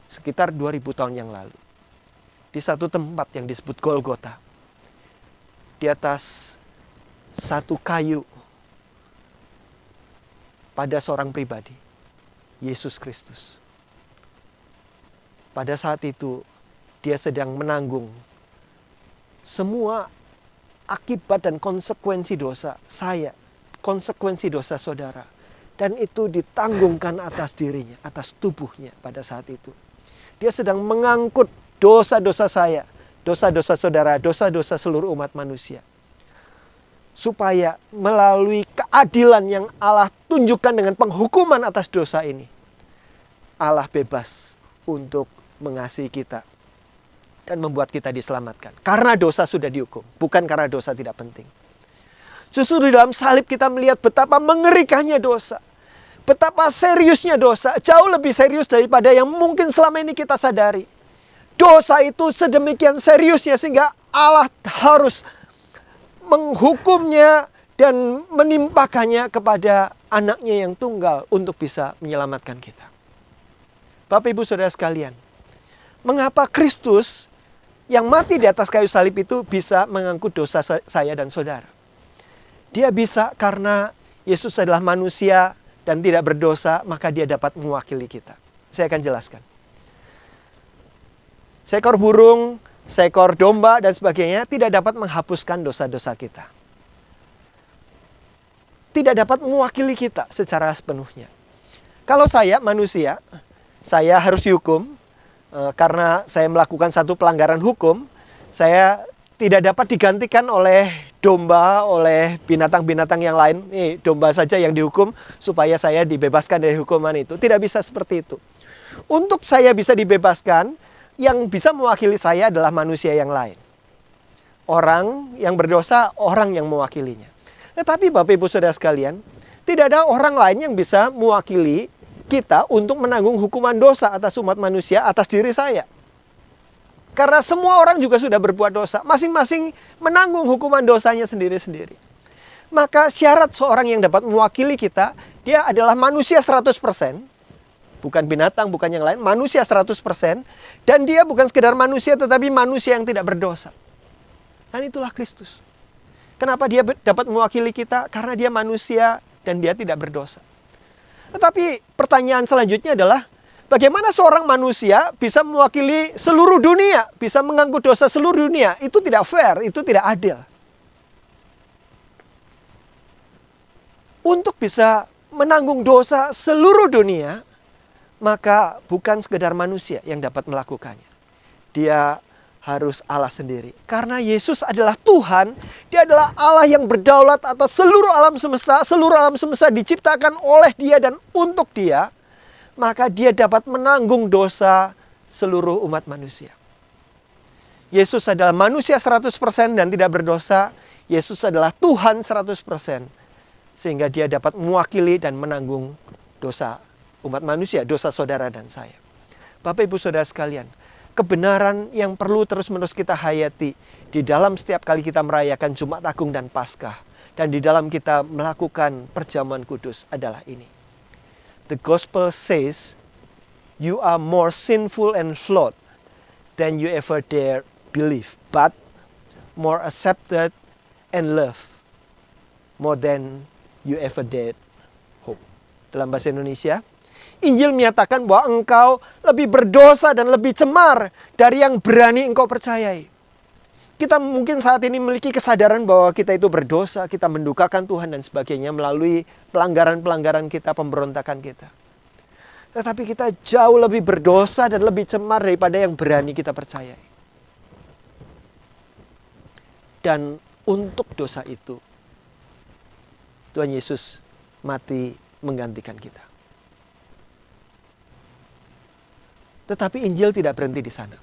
Sekitar 2000 tahun yang lalu. Di satu tempat yang disebut Golgota. Di atas satu kayu. Pada seorang pribadi. Yesus Kristus. Pada saat itu dia sedang menanggung semua akibat dan konsekuensi dosa saya. Konsekuensi dosa saudara. Dan itu ditanggungkan atas dirinya, atas tubuhnya pada saat itu. Dia sedang mengangkut dosa-dosa saya, dosa-dosa saudara, dosa-dosa seluruh umat manusia. Supaya melalui keadilan yang Allah tunjukkan dengan penghukuman atas dosa ini, Allah bebas untuk mengasihi kita dan membuat kita diselamatkan. Karena dosa sudah dihukum, bukan karena dosa tidak penting. Justru di dalam salib kita melihat betapa mengerikannya dosa. Betapa seriusnya dosa, jauh lebih serius daripada yang mungkin selama ini kita sadari. Dosa itu sedemikian seriusnya sehingga Allah harus menghukumnya dan menimpakannya kepada anaknya yang tunggal untuk bisa menyelamatkan kita. Bapak Ibu Saudara sekalian, mengapa Kristus yang mati di atas kayu salib itu bisa mengangkut dosa saya dan saudara? Dia bisa karena Yesus adalah manusia dan tidak berdosa, maka dia dapat mewakili kita. Saya akan jelaskan. Seekor burung, seekor domba, dan sebagainya tidak dapat menghapuskan dosa-dosa kita. Tidak dapat mewakili kita secara sepenuhnya. Kalau saya manusia, saya harus dihukum karena saya melakukan satu pelanggaran hukum. Saya tidak dapat digantikan oleh domba, oleh binatang-binatang yang lain. Nih, domba saja yang dihukum supaya saya dibebaskan dari hukuman itu. Tidak bisa seperti itu. Untuk saya bisa dibebaskan, yang bisa mewakili saya adalah manusia yang lain. Orang yang berdosa, orang yang mewakilinya. Tetapi Bapak Ibu Saudara sekalian, tidak ada orang lain yang bisa mewakili kita untuk menanggung hukuman dosa atas umat manusia, atas diri saya. Karena semua orang juga sudah berbuat dosa. Masing-masing menanggung hukuman dosanya sendiri-sendiri. Maka syarat seorang yang dapat mewakili kita, dia adalah manusia 100%. Bukan binatang, bukan yang lain. Manusia 100%. Dan dia bukan sekedar manusia, tetapi manusia yang tidak berdosa. Dan itulah Kristus. Kenapa dia dapat mewakili kita? Karena dia manusia dan dia tidak berdosa. Tetapi pertanyaan selanjutnya adalah, bagaimana seorang manusia bisa mewakili seluruh dunia, bisa mengangkut dosa seluruh dunia? Itu tidak fair, itu tidak adil. Untuk bisa menanggung dosa seluruh dunia, maka bukan sekedar manusia yang dapat melakukannya. Dia harus Allah sendiri. Karena Yesus adalah Tuhan, Dia adalah Allah yang berdaulat atas seluruh alam semesta. Seluruh alam semesta diciptakan oleh Dia dan untuk Dia. Maka Dia dapat menanggung dosa seluruh umat manusia. Yesus adalah manusia 100% dan tidak berdosa. Yesus adalah Tuhan 100%. Sehingga Dia dapat mewakili dan menanggung dosa umat manusia, dosa saudara dan saya. Bapak Ibu Saudara sekalian, kebenaran yang perlu terus-menerus kita hayati di dalam setiap kali kita merayakan Jumat Agung dan Paskah. Dan di dalam kita melakukan perjamuan kudus adalah ini. The gospel says, you are more sinful and flawed than you ever dare believe, but more accepted and loved more than you ever dared hope. Dalam bahasa Indonesia, Injil menyatakan bahwa engkau lebih berdosa dan lebih cemar dari yang berani engkau percayai. Kita mungkin saat ini memiliki kesadaran bahwa kita itu berdosa, kita mendukakan Tuhan dan sebagainya melalui pelanggaran-pelanggaran kita, pemberontakan kita. Tetapi kita jauh lebih berdosa dan lebih cemar daripada yang berani kita percayai. Dan untuk dosa itu, Tuhan Yesus mati menggantikan kita. Tetapi Injil tidak berhenti di sana.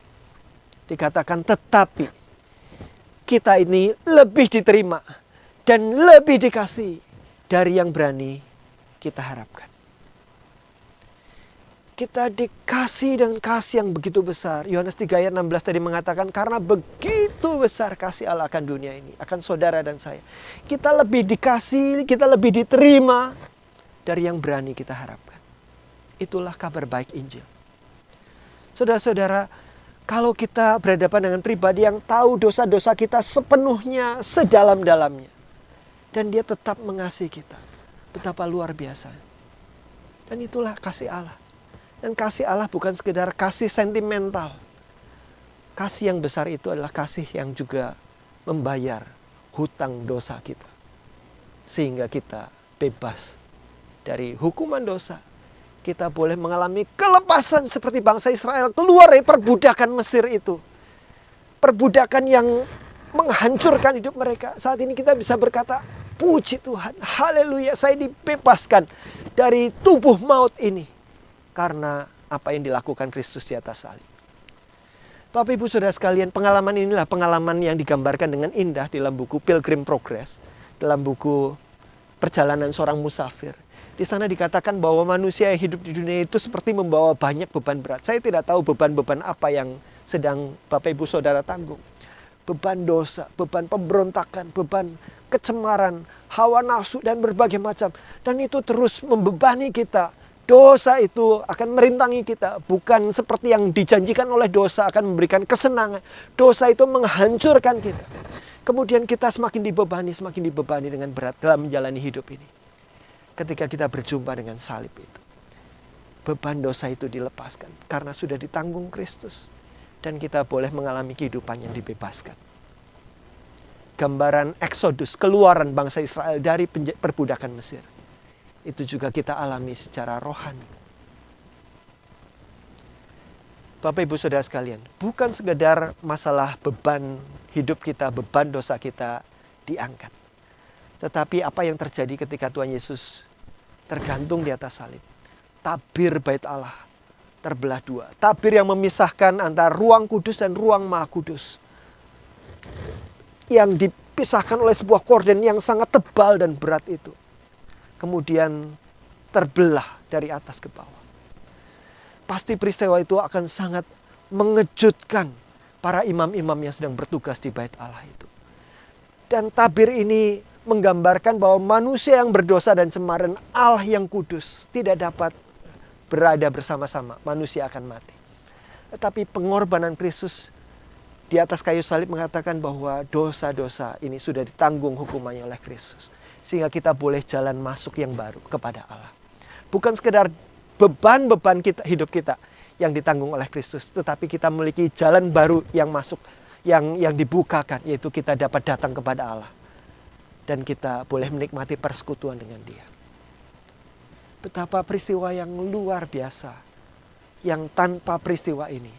Dikatakan tetapi kita ini lebih diterima dan lebih dikasihi dari yang berani kita harapkan. Kita dikasih dengan kasih yang begitu besar. Yohanes 3 ayat 16 tadi mengatakan, karena begitu besar kasih Allah akan dunia ini, akan saudara dan saya. Kita lebih dikasih, kita lebih diterima dari yang berani kita harapkan. Itulah kabar baik Injil. Saudara-saudara, kalau kita berhadapan dengan pribadi yang tahu dosa-dosa kita sepenuhnya, sedalam-dalamnya, dan dia tetap mengasihi kita, betapa luar biasa. Dan itulah kasih Allah. Dan kasih Allah bukan sekedar kasih sentimental. Kasih yang besar itu adalah kasih yang juga membayar hutang dosa kita. Sehingga kita bebas dari hukuman dosa. Kita boleh mengalami kelepasan seperti bangsa Israel keluar dari perbudakan Mesir itu. Perbudakan yang menghancurkan hidup mereka. Saat ini kita bisa berkata, puji Tuhan, haleluya, saya dibebaskan dari tubuh maut ini. Karena apa yang dilakukan Kristus di atas salib. Bapak Ibu Saudara sekalian, pengalaman inilah pengalaman yang digambarkan dengan indah dalam buku Pilgrim Progress, dalam buku Perjalanan Seorang Musafir. Di sana dikatakan bahwa manusia yang hidup di dunia itu seperti membawa banyak beban berat. Saya tidak tahu beban-beban apa yang sedang Bapak Ibu Saudara tanggung. Beban dosa, beban pemberontakan, beban kecemaran, hawa nafsu dan berbagai macam. Dan itu terus membebani kita. Dosa itu akan merintangi kita. Bukan seperti yang dijanjikan oleh dosa akan memberikan kesenangan. Dosa itu menghancurkan kita. Kemudian kita semakin dibebani dengan berat dalam menjalani hidup ini. Ketika kita berjumpa dengan salib itu. Beban dosa itu dilepaskan. Karena sudah ditanggung Kristus. Dan kita boleh mengalami kehidupan yang dibebaskan. Gambaran Exodus, keluaran bangsa Israel dari perbudakan Mesir. Itu juga kita alami secara rohani. Bapak Ibu Saudara sekalian, bukan sekedar masalah beban hidup kita, beban dosa kita diangkat. Tetapi apa yang terjadi ketika Tuhan Yesus tergantung di atas salib. Tabir bait Allah terbelah dua. Tabir yang memisahkan antara ruang kudus dan ruang maha kudus. Yang dipisahkan oleh sebuah korden yang sangat tebal dan berat itu. Kemudian terbelah dari atas ke bawah. Pasti peristiwa itu akan sangat mengejutkan para imam-imam yang sedang bertugas di bait Allah itu. Dan tabir ini menggambarkan bahwa manusia yang berdosa dan cemar dan Allah yang kudus tidak dapat berada bersama-sama. Manusia akan mati. Tetapi pengorbanan Kristus di atas kayu salib mengatakan bahwa dosa-dosa ini sudah ditanggung hukumannya oleh Kristus. Sehingga kita boleh jalan masuk yang baru kepada Allah. Bukan sekedar beban-beban kita, hidup kita yang ditanggung oleh Kristus. Tetapi kita memiliki jalan baru yang masuk, yang dibukakan. Yaitu kita dapat datang kepada Allah. Dan kita boleh menikmati persekutuan dengan Dia. Betapa peristiwa yang luar biasa. Yang tanpa peristiwa ini,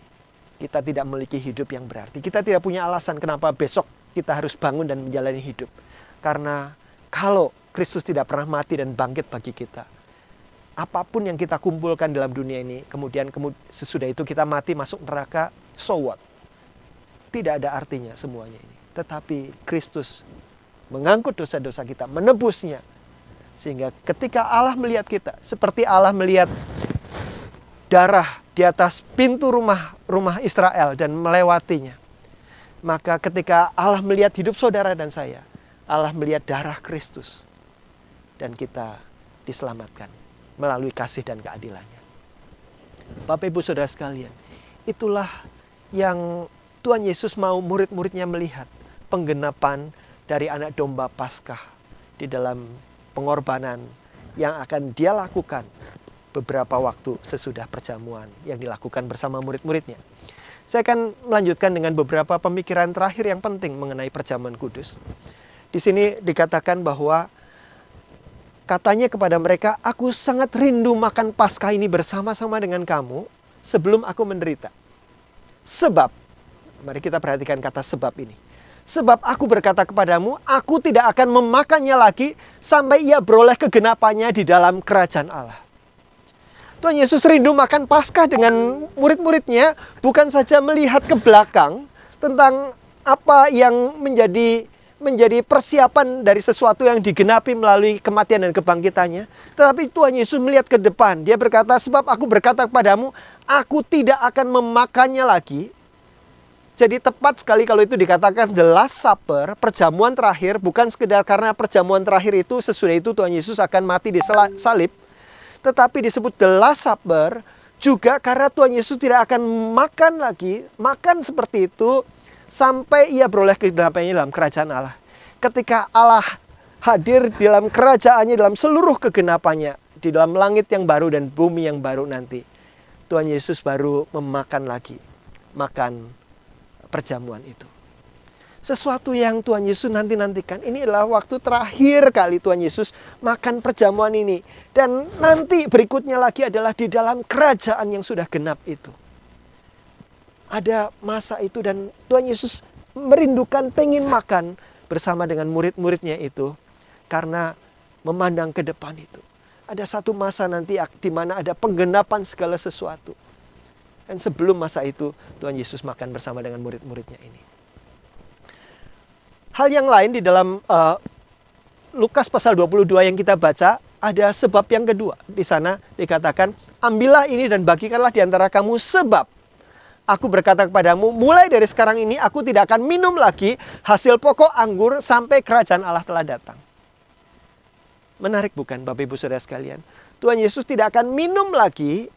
kita tidak memiliki hidup yang berarti. Kita tidak punya alasan kenapa besok kita harus bangun dan menjalani hidup. Karena kalau Kristus tidak pernah mati dan bangkit bagi kita, apapun yang kita kumpulkan dalam dunia ini, kemudian sesudah itu kita mati masuk neraka, so what? Tidak ada artinya semuanya ini. Tetapi Kristus mengangkut dosa-dosa kita, menebusnya. Sehingga ketika Allah melihat kita, seperti Allah melihat darah di atas pintu rumah Israel dan melewatinya. Maka ketika Allah melihat hidup saudara dan saya, Allah melihat darah Kristus. Dan kita diselamatkan melalui kasih dan keadilannya. Bapak Ibu Saudara sekalian, itulah yang Tuhan Yesus mau murid-muridnya melihat. Penggenapan dari anak domba Paskah di dalam pengorbanan yang akan Dia lakukan beberapa waktu sesudah perjamuan yang dilakukan bersama murid-muridnya. Saya akan melanjutkan dengan beberapa pemikiran terakhir yang penting mengenai perjamuan kudus. Di sini dikatakan bahwa katanya kepada mereka, aku sangat rindu makan Paskah ini bersama-sama dengan kamu sebelum aku menderita. Sebab, mari kita perhatikan kata sebab ini. Sebab aku berkata kepadamu, aku tidak akan memakannya lagi sampai ia beroleh kegenapannya di dalam kerajaan Allah. Tuhan Yesus rindu makan Paskah dengan murid-muridnya, bukan saja melihat ke belakang tentang apa yang menjadi menjadi persiapan dari sesuatu yang digenapi melalui kematian dan kebangkitannya. Tetapi Tuhan Yesus melihat ke depan. Dia berkata, sebab aku berkata kepadamu, aku tidak akan memakannya lagi. Jadi tepat sekali kalau itu dikatakan the last supper, perjamuan terakhir, bukan sekedar karena perjamuan terakhir itu sesudah itu Tuhan Yesus akan mati di salib. Tetapi disebut the last supper juga karena Tuhan Yesus tidak akan makan lagi, makan seperti itu sampai ia beroleh kegenapannya dalam kerajaan Allah. Ketika Allah hadir di dalam kerajaannya, dalam seluruh kegenapannya, di dalam langit yang baru dan bumi yang baru nanti, Tuhan Yesus baru memakan lagi, makan perjamuan itu. Sesuatu yang Tuhan Yesus nanti-nantikan. Ini adalah waktu terakhir kali Tuhan Yesus makan perjamuan ini. Dan nanti berikutnya lagi adalah di dalam kerajaan yang sudah genap itu. Ada masa itu dan Tuhan Yesus merindukan, pengen makan bersama dengan murid-muridnya itu. Karena memandang ke depan itu. Ada satu masa nanti di mana ada penggenapan segala sesuatu. Dan sebelum masa itu, Tuhan Yesus makan bersama dengan murid-muridnya ini. Hal yang lain di dalam Lukas pasal 22 yang kita baca, ada sebab yang kedua. Di sana dikatakan, ambillah ini dan bagikanlah di antara kamu sebab. Aku berkata kepadamu, mulai dari sekarang ini aku tidak akan minum lagi hasil pokok anggur sampai kerajaan Allah telah datang. Menarik bukan Bapak Ibu Saudara sekalian? Tuhan Yesus tidak akan minum lagi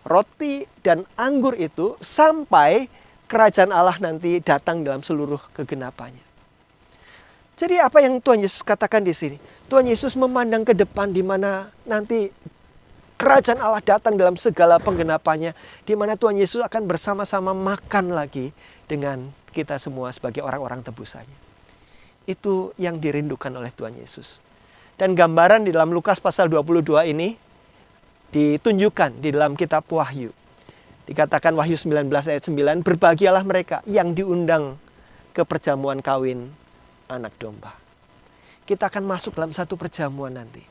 roti dan anggur itu sampai kerajaan Allah nanti datang dalam seluruh kegenapannya. Jadi apa yang Tuhan Yesus katakan di sini? Tuhan Yesus memandang ke depan di mana nanti kerajaan Allah datang dalam segala penggenapannya, di mana Tuhan Yesus akan bersama-sama makan lagi dengan kita semua sebagai orang-orang tebusannya. Itu yang dirindukan oleh Tuhan Yesus. Dan gambaran di dalam Lukas pasal 22 ini ditunjukkan di dalam kitab Wahyu. Dikatakan Wahyu 19 ayat 9, berbahagialah mereka yang diundang ke perjamuan kawin anak domba. Kita akan masuk dalam satu perjamuan nanti.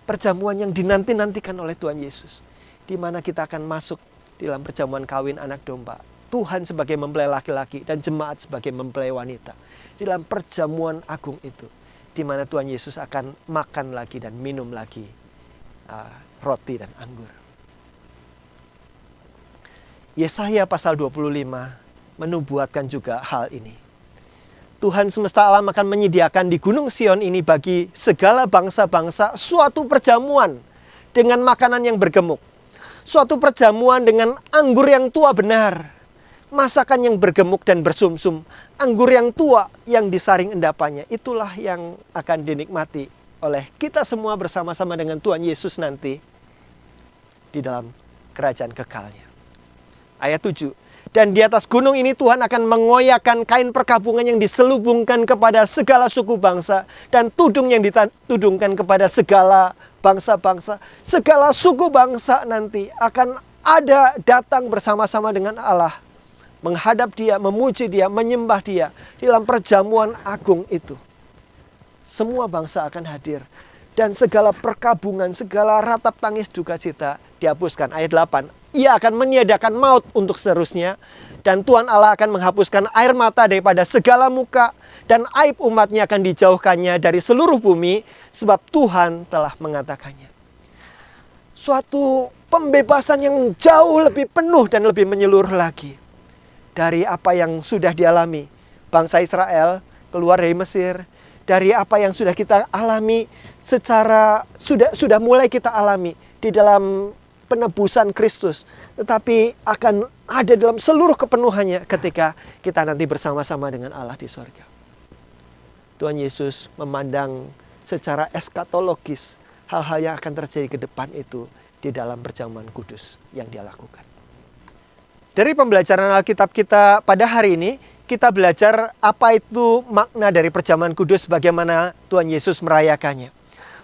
Perjamuan yang dinanti-nantikan oleh Tuhan Yesus. Di mana kita akan masuk di dalam perjamuan kawin anak domba. Tuhan sebagai mempelai laki-laki dan jemaat sebagai mempelai wanita. Di dalam perjamuan agung itu. Di mana Tuhan Yesus akan makan lagi dan minum lagi roti dan anggur. Yesaya pasal 25 menubuatkan juga hal ini. Tuhan semesta alam akan menyediakan di Gunung Sion ini bagi segala bangsa-bangsa suatu perjamuan dengan makanan yang bergemuk. Suatu perjamuan dengan anggur yang tua benar. Masakan yang bergemuk dan bersumsum. Anggur yang tua yang disaring endapannya. Itulah yang akan dinikmati oleh kita semua bersama-sama dengan Tuhan Yesus nanti di dalam kerajaan kekalnya. Ayat 7. Dan di atas gunung ini Tuhan akan mengoyakkan kain perkabungan yang diselubungkan kepada segala suku bangsa. Dan tudung yang ditudungkan kepada segala bangsa-bangsa. Segala suku bangsa nanti akan ada datang bersama-sama dengan Allah. Menghadap Dia, memuji Dia, menyembah Dia. Di dalam perjamuan agung itu. Semua bangsa akan hadir. Dan segala perkabungan, segala ratap tangis duka cita dihapuskan. Ayat 8. Ia akan meniadakan maut untuk seterusnya. Dan Tuhan Allah akan menghapuskan air mata daripada segala muka. Dan aib umatnya akan dijauhkannya dari seluruh bumi. Sebab Tuhan telah mengatakannya. Suatu pembebasan yang jauh lebih penuh dan lebih menyeluruh lagi. Dari apa yang sudah dialami bangsa Israel keluar dari Mesir. Dari apa yang sudah kita alami secara sudah mulai kita alami di dalam penebusan Kristus, tetapi akan ada dalam seluruh kepenuhannya ketika kita nanti bersama-sama dengan Allah di sorga. Tuhan Yesus memandang secara eskatologis hal-hal yang akan terjadi ke depan itu di dalam perjamuan kudus yang Dia lakukan. Dari pembelajaran Alkitab kita pada hari ini, kita belajar apa itu makna dari perjamuan kudus, bagaimana Tuhan Yesus merayakannya.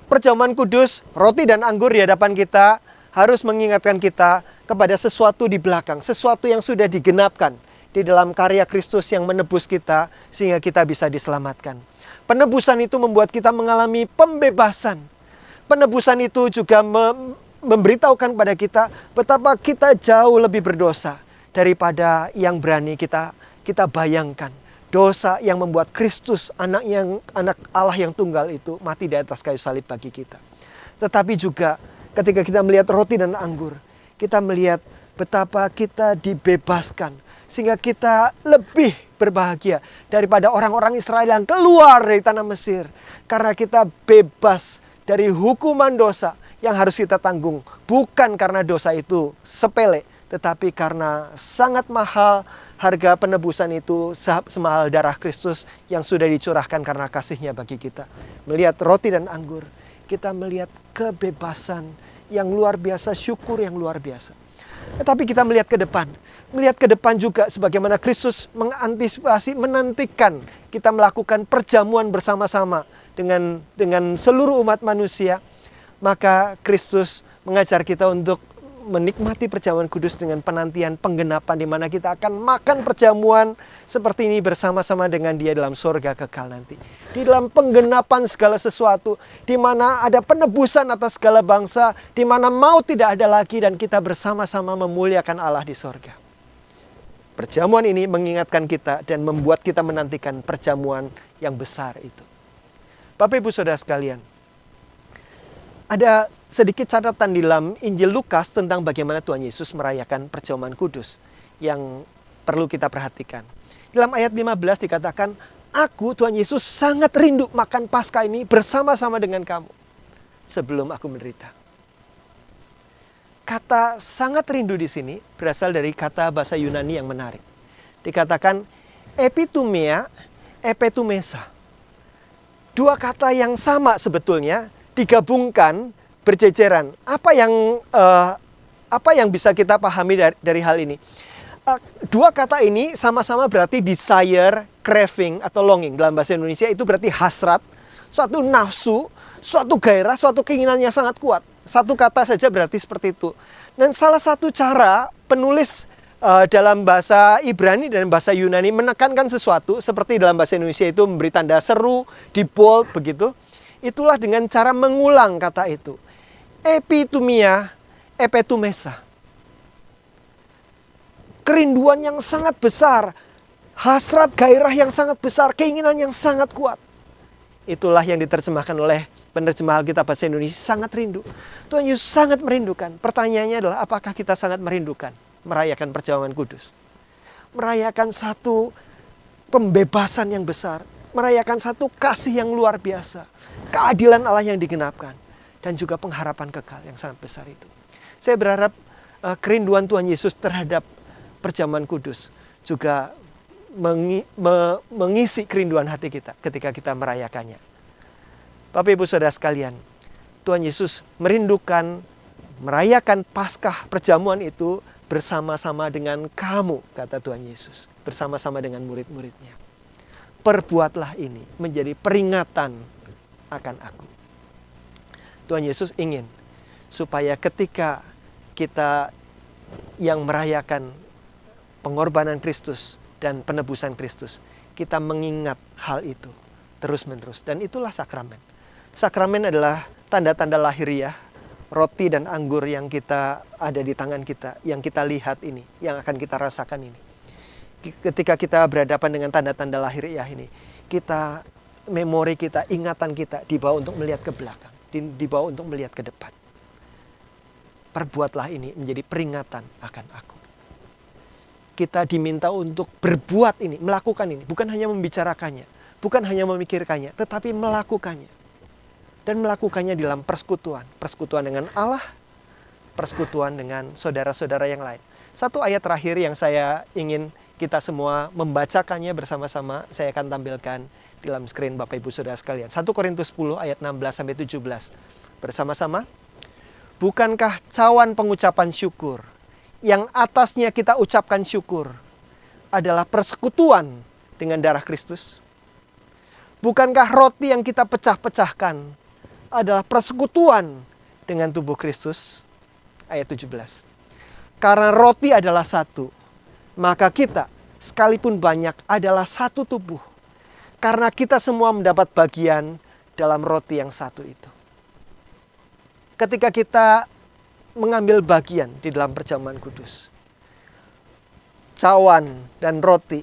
Perjamuan kudus, roti dan anggur di hadapan kita harus mengingatkan kita kepada sesuatu di belakang, sesuatu yang sudah digenapkan di dalam karya Kristus yang menebus kita sehingga kita bisa diselamatkan. Penebusan itu membuat kita mengalami pembebasan. Penebusan itu juga memberitahukan kepada kita betapa kita jauh lebih berdosa daripada yang berani kita bayangkan. dosa yang membuat Kristus, anak Allah yang tunggal itu mati di atas kayu salib bagi kita. Tetapi juga ketika kita melihat roti dan anggur, kita melihat betapa kita dibebaskan. Sehingga kita lebih berbahagia daripada orang-orang Israel yang keluar dari tanah Mesir. Karena kita bebas dari hukuman dosa yang harus kita tanggung. Bukan karena dosa itu sepele, tetapi karena sangat mahal. Harga penebusan itu semahal darah Kristus yang sudah dicurahkan karena kasih-Nya bagi kita. Melihat roti dan anggur, kita melihat kebebasan yang luar biasa, syukur yang luar biasa. Tetapi kita melihat ke depan. Melihat ke depan juga sebagaimana Kristus mengantisipasi, menantikan kita melakukan perjamuan bersama-sama dengan seluruh umat manusia. Maka Kristus mengajar kita untuk menikmati perjamuan kudus dengan penantian penggenapan, di mana kita akan makan perjamuan seperti ini bersama-sama dengan Dia dalam surga kekal nanti. Di dalam penggenapan segala sesuatu, di mana ada penebusan atas segala bangsa, di mana maut tidak ada lagi dan kita bersama-sama memuliakan Allah di surga. Perjamuan ini mengingatkan kita dan membuat kita menantikan perjamuan yang besar itu. Bapak Ibu Saudara sekalian, ada sedikit catatan di dalam Injil Lukas tentang bagaimana Tuhan Yesus merayakan perjamuan kudus yang perlu kita perhatikan. Dalam ayat 15 dikatakan, "Aku, Tuhan Yesus, sangat rindu makan Paskah ini bersama-sama dengan kamu sebelum aku menderita." Kata sangat rindu di sini berasal dari kata bahasa Yunani yang menarik. Dikatakan epitumia, epetumesa. Dua kata yang sama sebetulnya, digabungkan berjejeran. Apa yang bisa kita pahami dari hal ini? Dua kata ini sama-sama berarti desire, craving atau longing. Dalam bahasa Indonesia itu berarti hasrat, suatu nafsu, suatu gairah, suatu keinginan yang sangat kuat. Satu kata saja berarti seperti itu. Dan salah satu cara penulis dalam bahasa Ibrani dan bahasa Yunani menekankan sesuatu, seperti dalam bahasa Indonesia itu memberi tanda seru, di bold begitu. Itulah dengan cara mengulang kata itu. Epitumia, epetumesa. Kerinduan yang sangat besar. Hasrat gairah yang sangat besar. Keinginan yang sangat kuat. Itulah yang diterjemahkan oleh penerjemah Alkitab bahasa Indonesia, sangat rindu. Tuhan Yesus sangat merindukan. Pertanyaannya adalah, apakah kita sangat merindukan merayakan perjamuan kudus? Merayakan satu pembebasan yang besar. Merayakan satu kasih yang luar biasa, keadilan Allah yang digenapkan, dan juga pengharapan kekal yang sangat besar itu. Saya berharap kerinduan Tuhan Yesus terhadap perjamuan kudus juga mengisi kerinduan hati kita ketika kita merayakannya. Bapak Ibu Saudara sekalian, Tuhan Yesus merindukan merayakan Paskah perjamuan itu bersama-sama dengan kamu, kata Tuhan Yesus, bersama-sama dengan murid-muridnya. Perbuatlah ini menjadi peringatan akan aku. Tuhan Yesus ingin supaya ketika kita yang merayakan pengorbanan Kristus dan penebusan Kristus, kita mengingat hal itu terus-menerus. Dan itulah sakramen. Sakramen adalah tanda-tanda lahiriah, roti dan anggur yang kita ada di tangan kita, yang kita lihat ini, yang akan kita rasakan ini. Ketika kita berhadapan dengan tanda-tanda lahiriah ini, kita, memori kita, ingatan kita dibawa untuk melihat ke belakang, dibawa untuk melihat ke depan. Perbuatlah ini menjadi peringatan akan aku. Kita diminta untuk berbuat ini, melakukan ini, bukan hanya membicarakannya, bukan hanya memikirkannya, tetapi melakukannya. Dan melakukannya dalam persekutuan, persekutuan dengan Allah, persekutuan dengan saudara-saudara yang lain. Satu ayat terakhir yang saya ingin kita semua membacakannya bersama-sama, saya akan tampilkan di dalam screen Bapak Ibu Saudara sekalian. 1 Korintus 10 ayat 16-17. Bersama-sama. Bukankah cawan pengucapan syukur yang atasnya kita ucapkan syukur adalah persekutuan dengan darah Kristus? Bukankah roti yang kita pecah-pecahkan adalah persekutuan dengan tubuh Kristus? Ayat 17. Karena roti adalah satu, maka kita, sekalipun banyak, adalah satu tubuh. Karena kita semua mendapat bagian dalam roti yang satu itu. Ketika kita mengambil bagian di dalam perjamuan kudus, cawan dan roti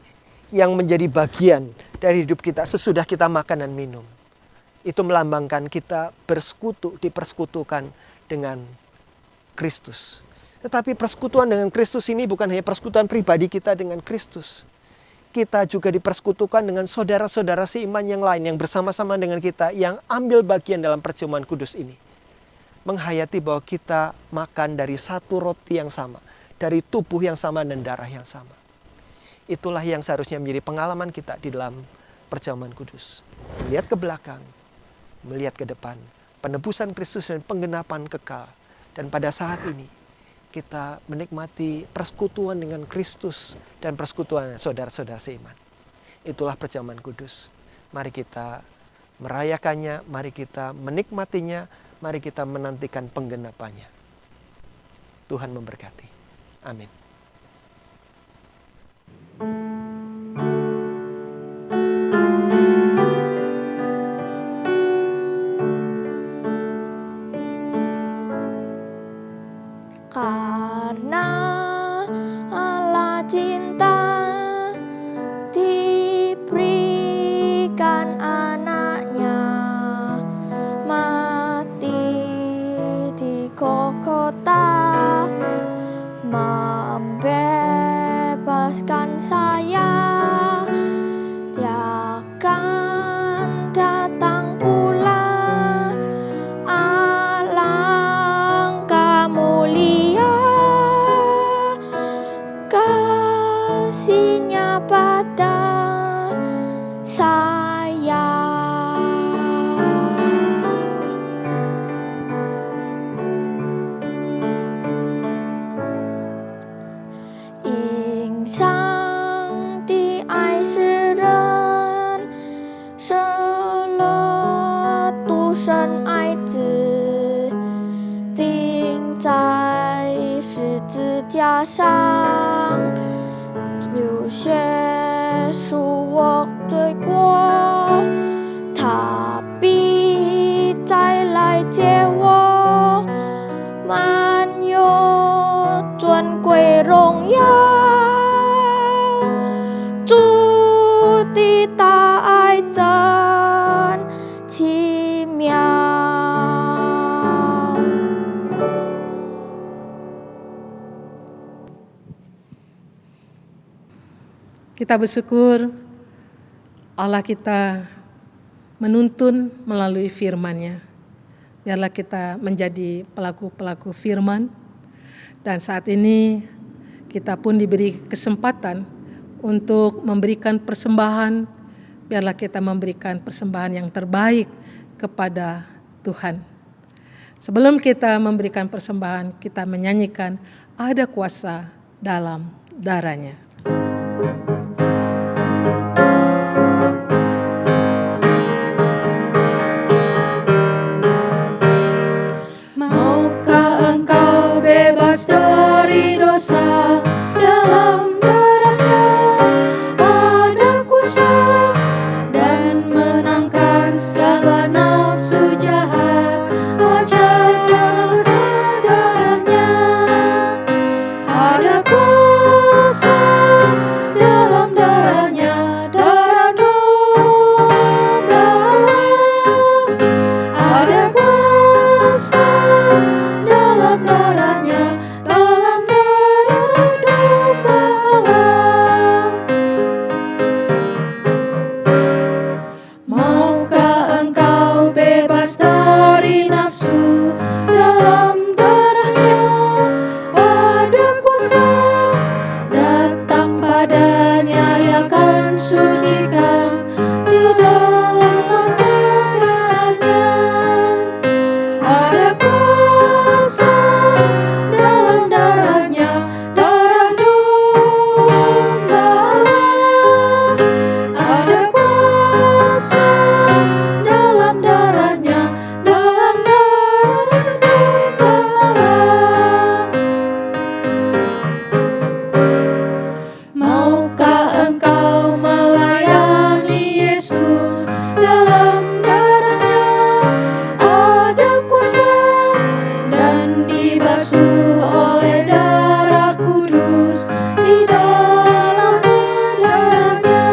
yang menjadi bagian dari hidup kita sesudah kita makan dan minum. Itu melambangkan kita dipersekutukan dengan Kristus. Tetapi persekutuan dengan Kristus ini bukan hanya persekutuan pribadi kita dengan Kristus. Kita juga dipersekutukan dengan saudara-saudara seiman yang lain yang bersama-sama dengan kita yang ambil bagian dalam perjamuan kudus ini. Menghayati bahwa kita makan dari satu roti yang sama, dari tubuh yang sama dan darah yang sama. Itulah yang seharusnya menjadi pengalaman kita di dalam perjamuan kudus. Melihat ke belakang, melihat ke depan, penebusan Kristus dan penggenapan kekal. Dan pada saat ini, kita menikmati persekutuan dengan Kristus dan persekutuan saudara-saudara seiman. Itulah perjamuan kudus. Mari kita merayakannya, mari kita menikmatinya, mari kita menantikan penggenapannya. Tuhan memberkati. Amin. Karena Allah cinta diberikan anaknya mati di Golgota, membebaskan saya. Dia akan datang pula, alangkah mulia kasih-Nya pada saya.因上帝爱世人，舍了独生爱子，钉在十字架上，流血赎我罪过，他必再来接我，满有尊贵荣耀。主的大爱真奇妙。Kita bersyukur Allah kita menuntun melalui firman-Nya. Biarlah kita menjadi pelaku-pelaku firman. Dan saat ini kita pun diberi kesempatan untuk memberikan persembahan. Biarlah kita memberikan persembahan yang terbaik kepada Tuhan. Sebelum kita memberikan persembahan, kita menyanyikan ada kuasa dalam darah-Nya. Maukah engkau bebas dari dosa? Dalam darah-Nya ada kuasa dan menangkan segala nafsu jahat. Ajaib kuasa darah-Nya, ada kuasa dalam darah-Nya, darah domba. Ada kuasa dalam darah-Nya, dalam darah domba Allah. Maukah engkau bebas dari nafsu? Dalam darah-Nya ada kuasa, datang padanya Ia akan sucikan di dalam darah-Nya. Ada kuasa dalam darah-Nya, darah domba Allah. Ada kuasa dalam darah-Nya, dalam darah domba Allah. Maukah engkau melayani Yesus? Dalam darah-Nya ada kuasa dan dibasuh oleh darah kudus di dalam darah-Nya.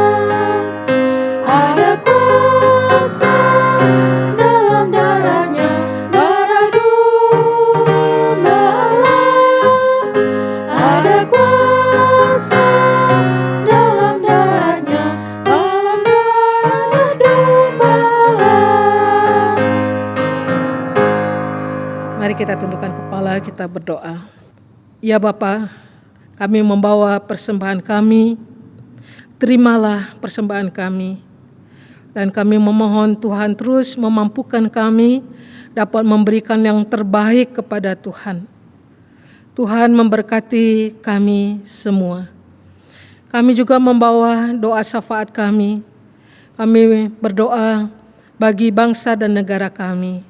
kita berdoa. Ya Bapa, kami membawa persembahan kami, terimalah persembahan kami. Dan kami memohon Tuhan terus memampukan kami dapat memberikan yang terbaik kepada Tuhan. Tuhan memberkati kami semua. Kami juga membawa doa syafaat kami. Kami berdoa bagi bangsa dan negara kami.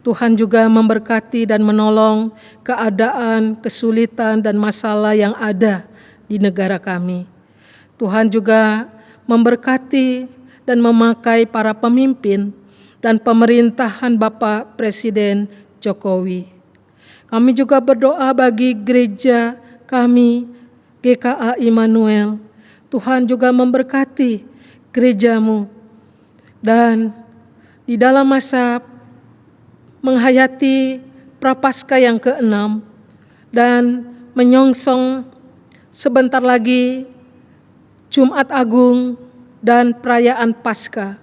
Tuhan juga memberkati dan menolong keadaan, kesulitan, dan masalah yang ada di negara kami. Tuhan juga memberkati dan memakai para pemimpin dan pemerintahan Bapak Presiden Jokowi. Kami juga berdoa bagi gereja kami, GKA Immanuel. Tuhan juga memberkati gerejamu. Dan di dalam masa menghayati Prapaskah yang ke-6 dan menyongsong sebentar lagi Jumat Agung dan perayaan Paskah,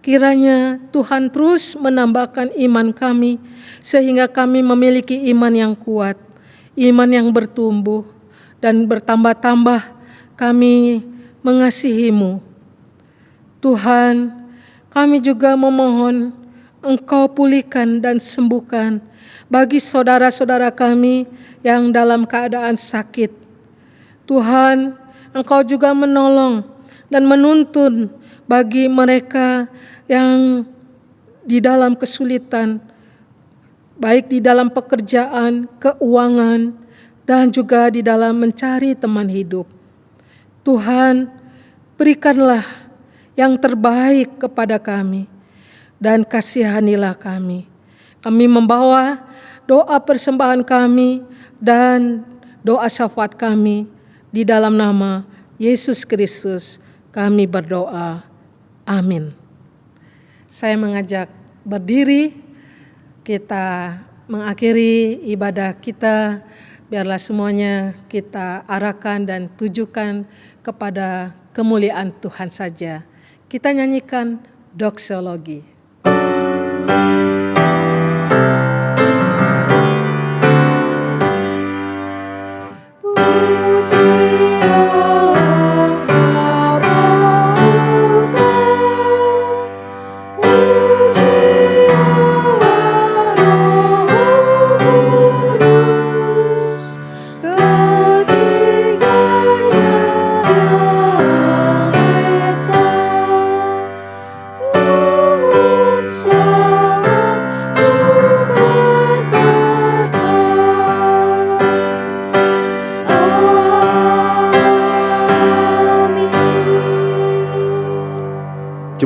kiranya Tuhan terus menambahkan iman kami sehingga kami memiliki iman yang kuat, iman yang bertumbuh dan bertambah-tambah kami mengasihi-Mu. Tuhan, kami juga memohon Engkau pulihkan dan sembuhkan bagi saudara-saudara kami yang dalam keadaan sakit. Tuhan, Engkau juga menolong dan menuntun bagi mereka yang di dalam kesulitan, baik di dalam pekerjaan, keuangan, dan juga di dalam mencari teman hidup. Tuhan, berikanlah yang terbaik kepada kami dan kasihanilah kami. Kami membawa doa persembahan kami dan doa syafaat kami di dalam nama Yesus Kristus kami berdoa. Amin. Saya mengajak berdiri, kita mengakhiri ibadah kita, biarlah semuanya kita arahkan dan tujukan kepada kemuliaan Tuhan saja. Kita nyanyikan doksologi.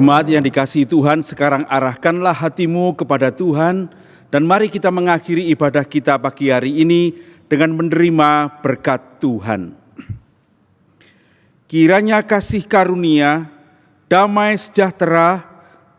Jemaat yang dikasihi Tuhan, sekarang arahkanlah hatimu kepada Tuhan dan mari kita mengakhiri ibadah kita pagi hari ini dengan menerima berkat Tuhan. Kiranya kasih karunia, damai sejahtera,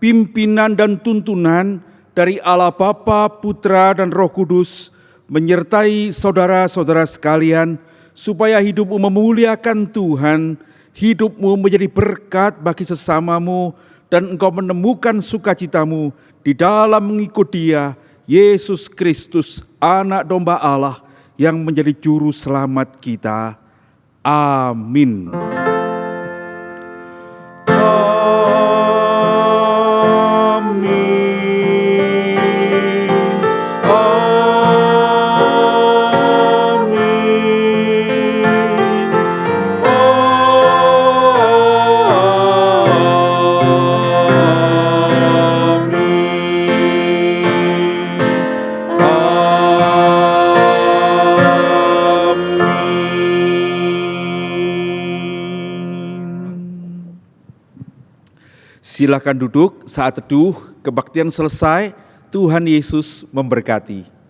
pimpinan dan tuntunan dari Allah Bapa, Putra, dan Roh Kudus menyertai saudara-saudara sekalian, supaya hidupmu memuliakan Tuhan, hidupmu menjadi berkat bagi sesamamu, dan engkau menemukan sukacitamu di dalam mengikut Dia, Yesus Kristus, Anak Domba Allah, yang menjadi Juru Selamat kita. Amin. Silakan duduk, saat teduh kebaktian selesai, Tuhan Yesus memberkati.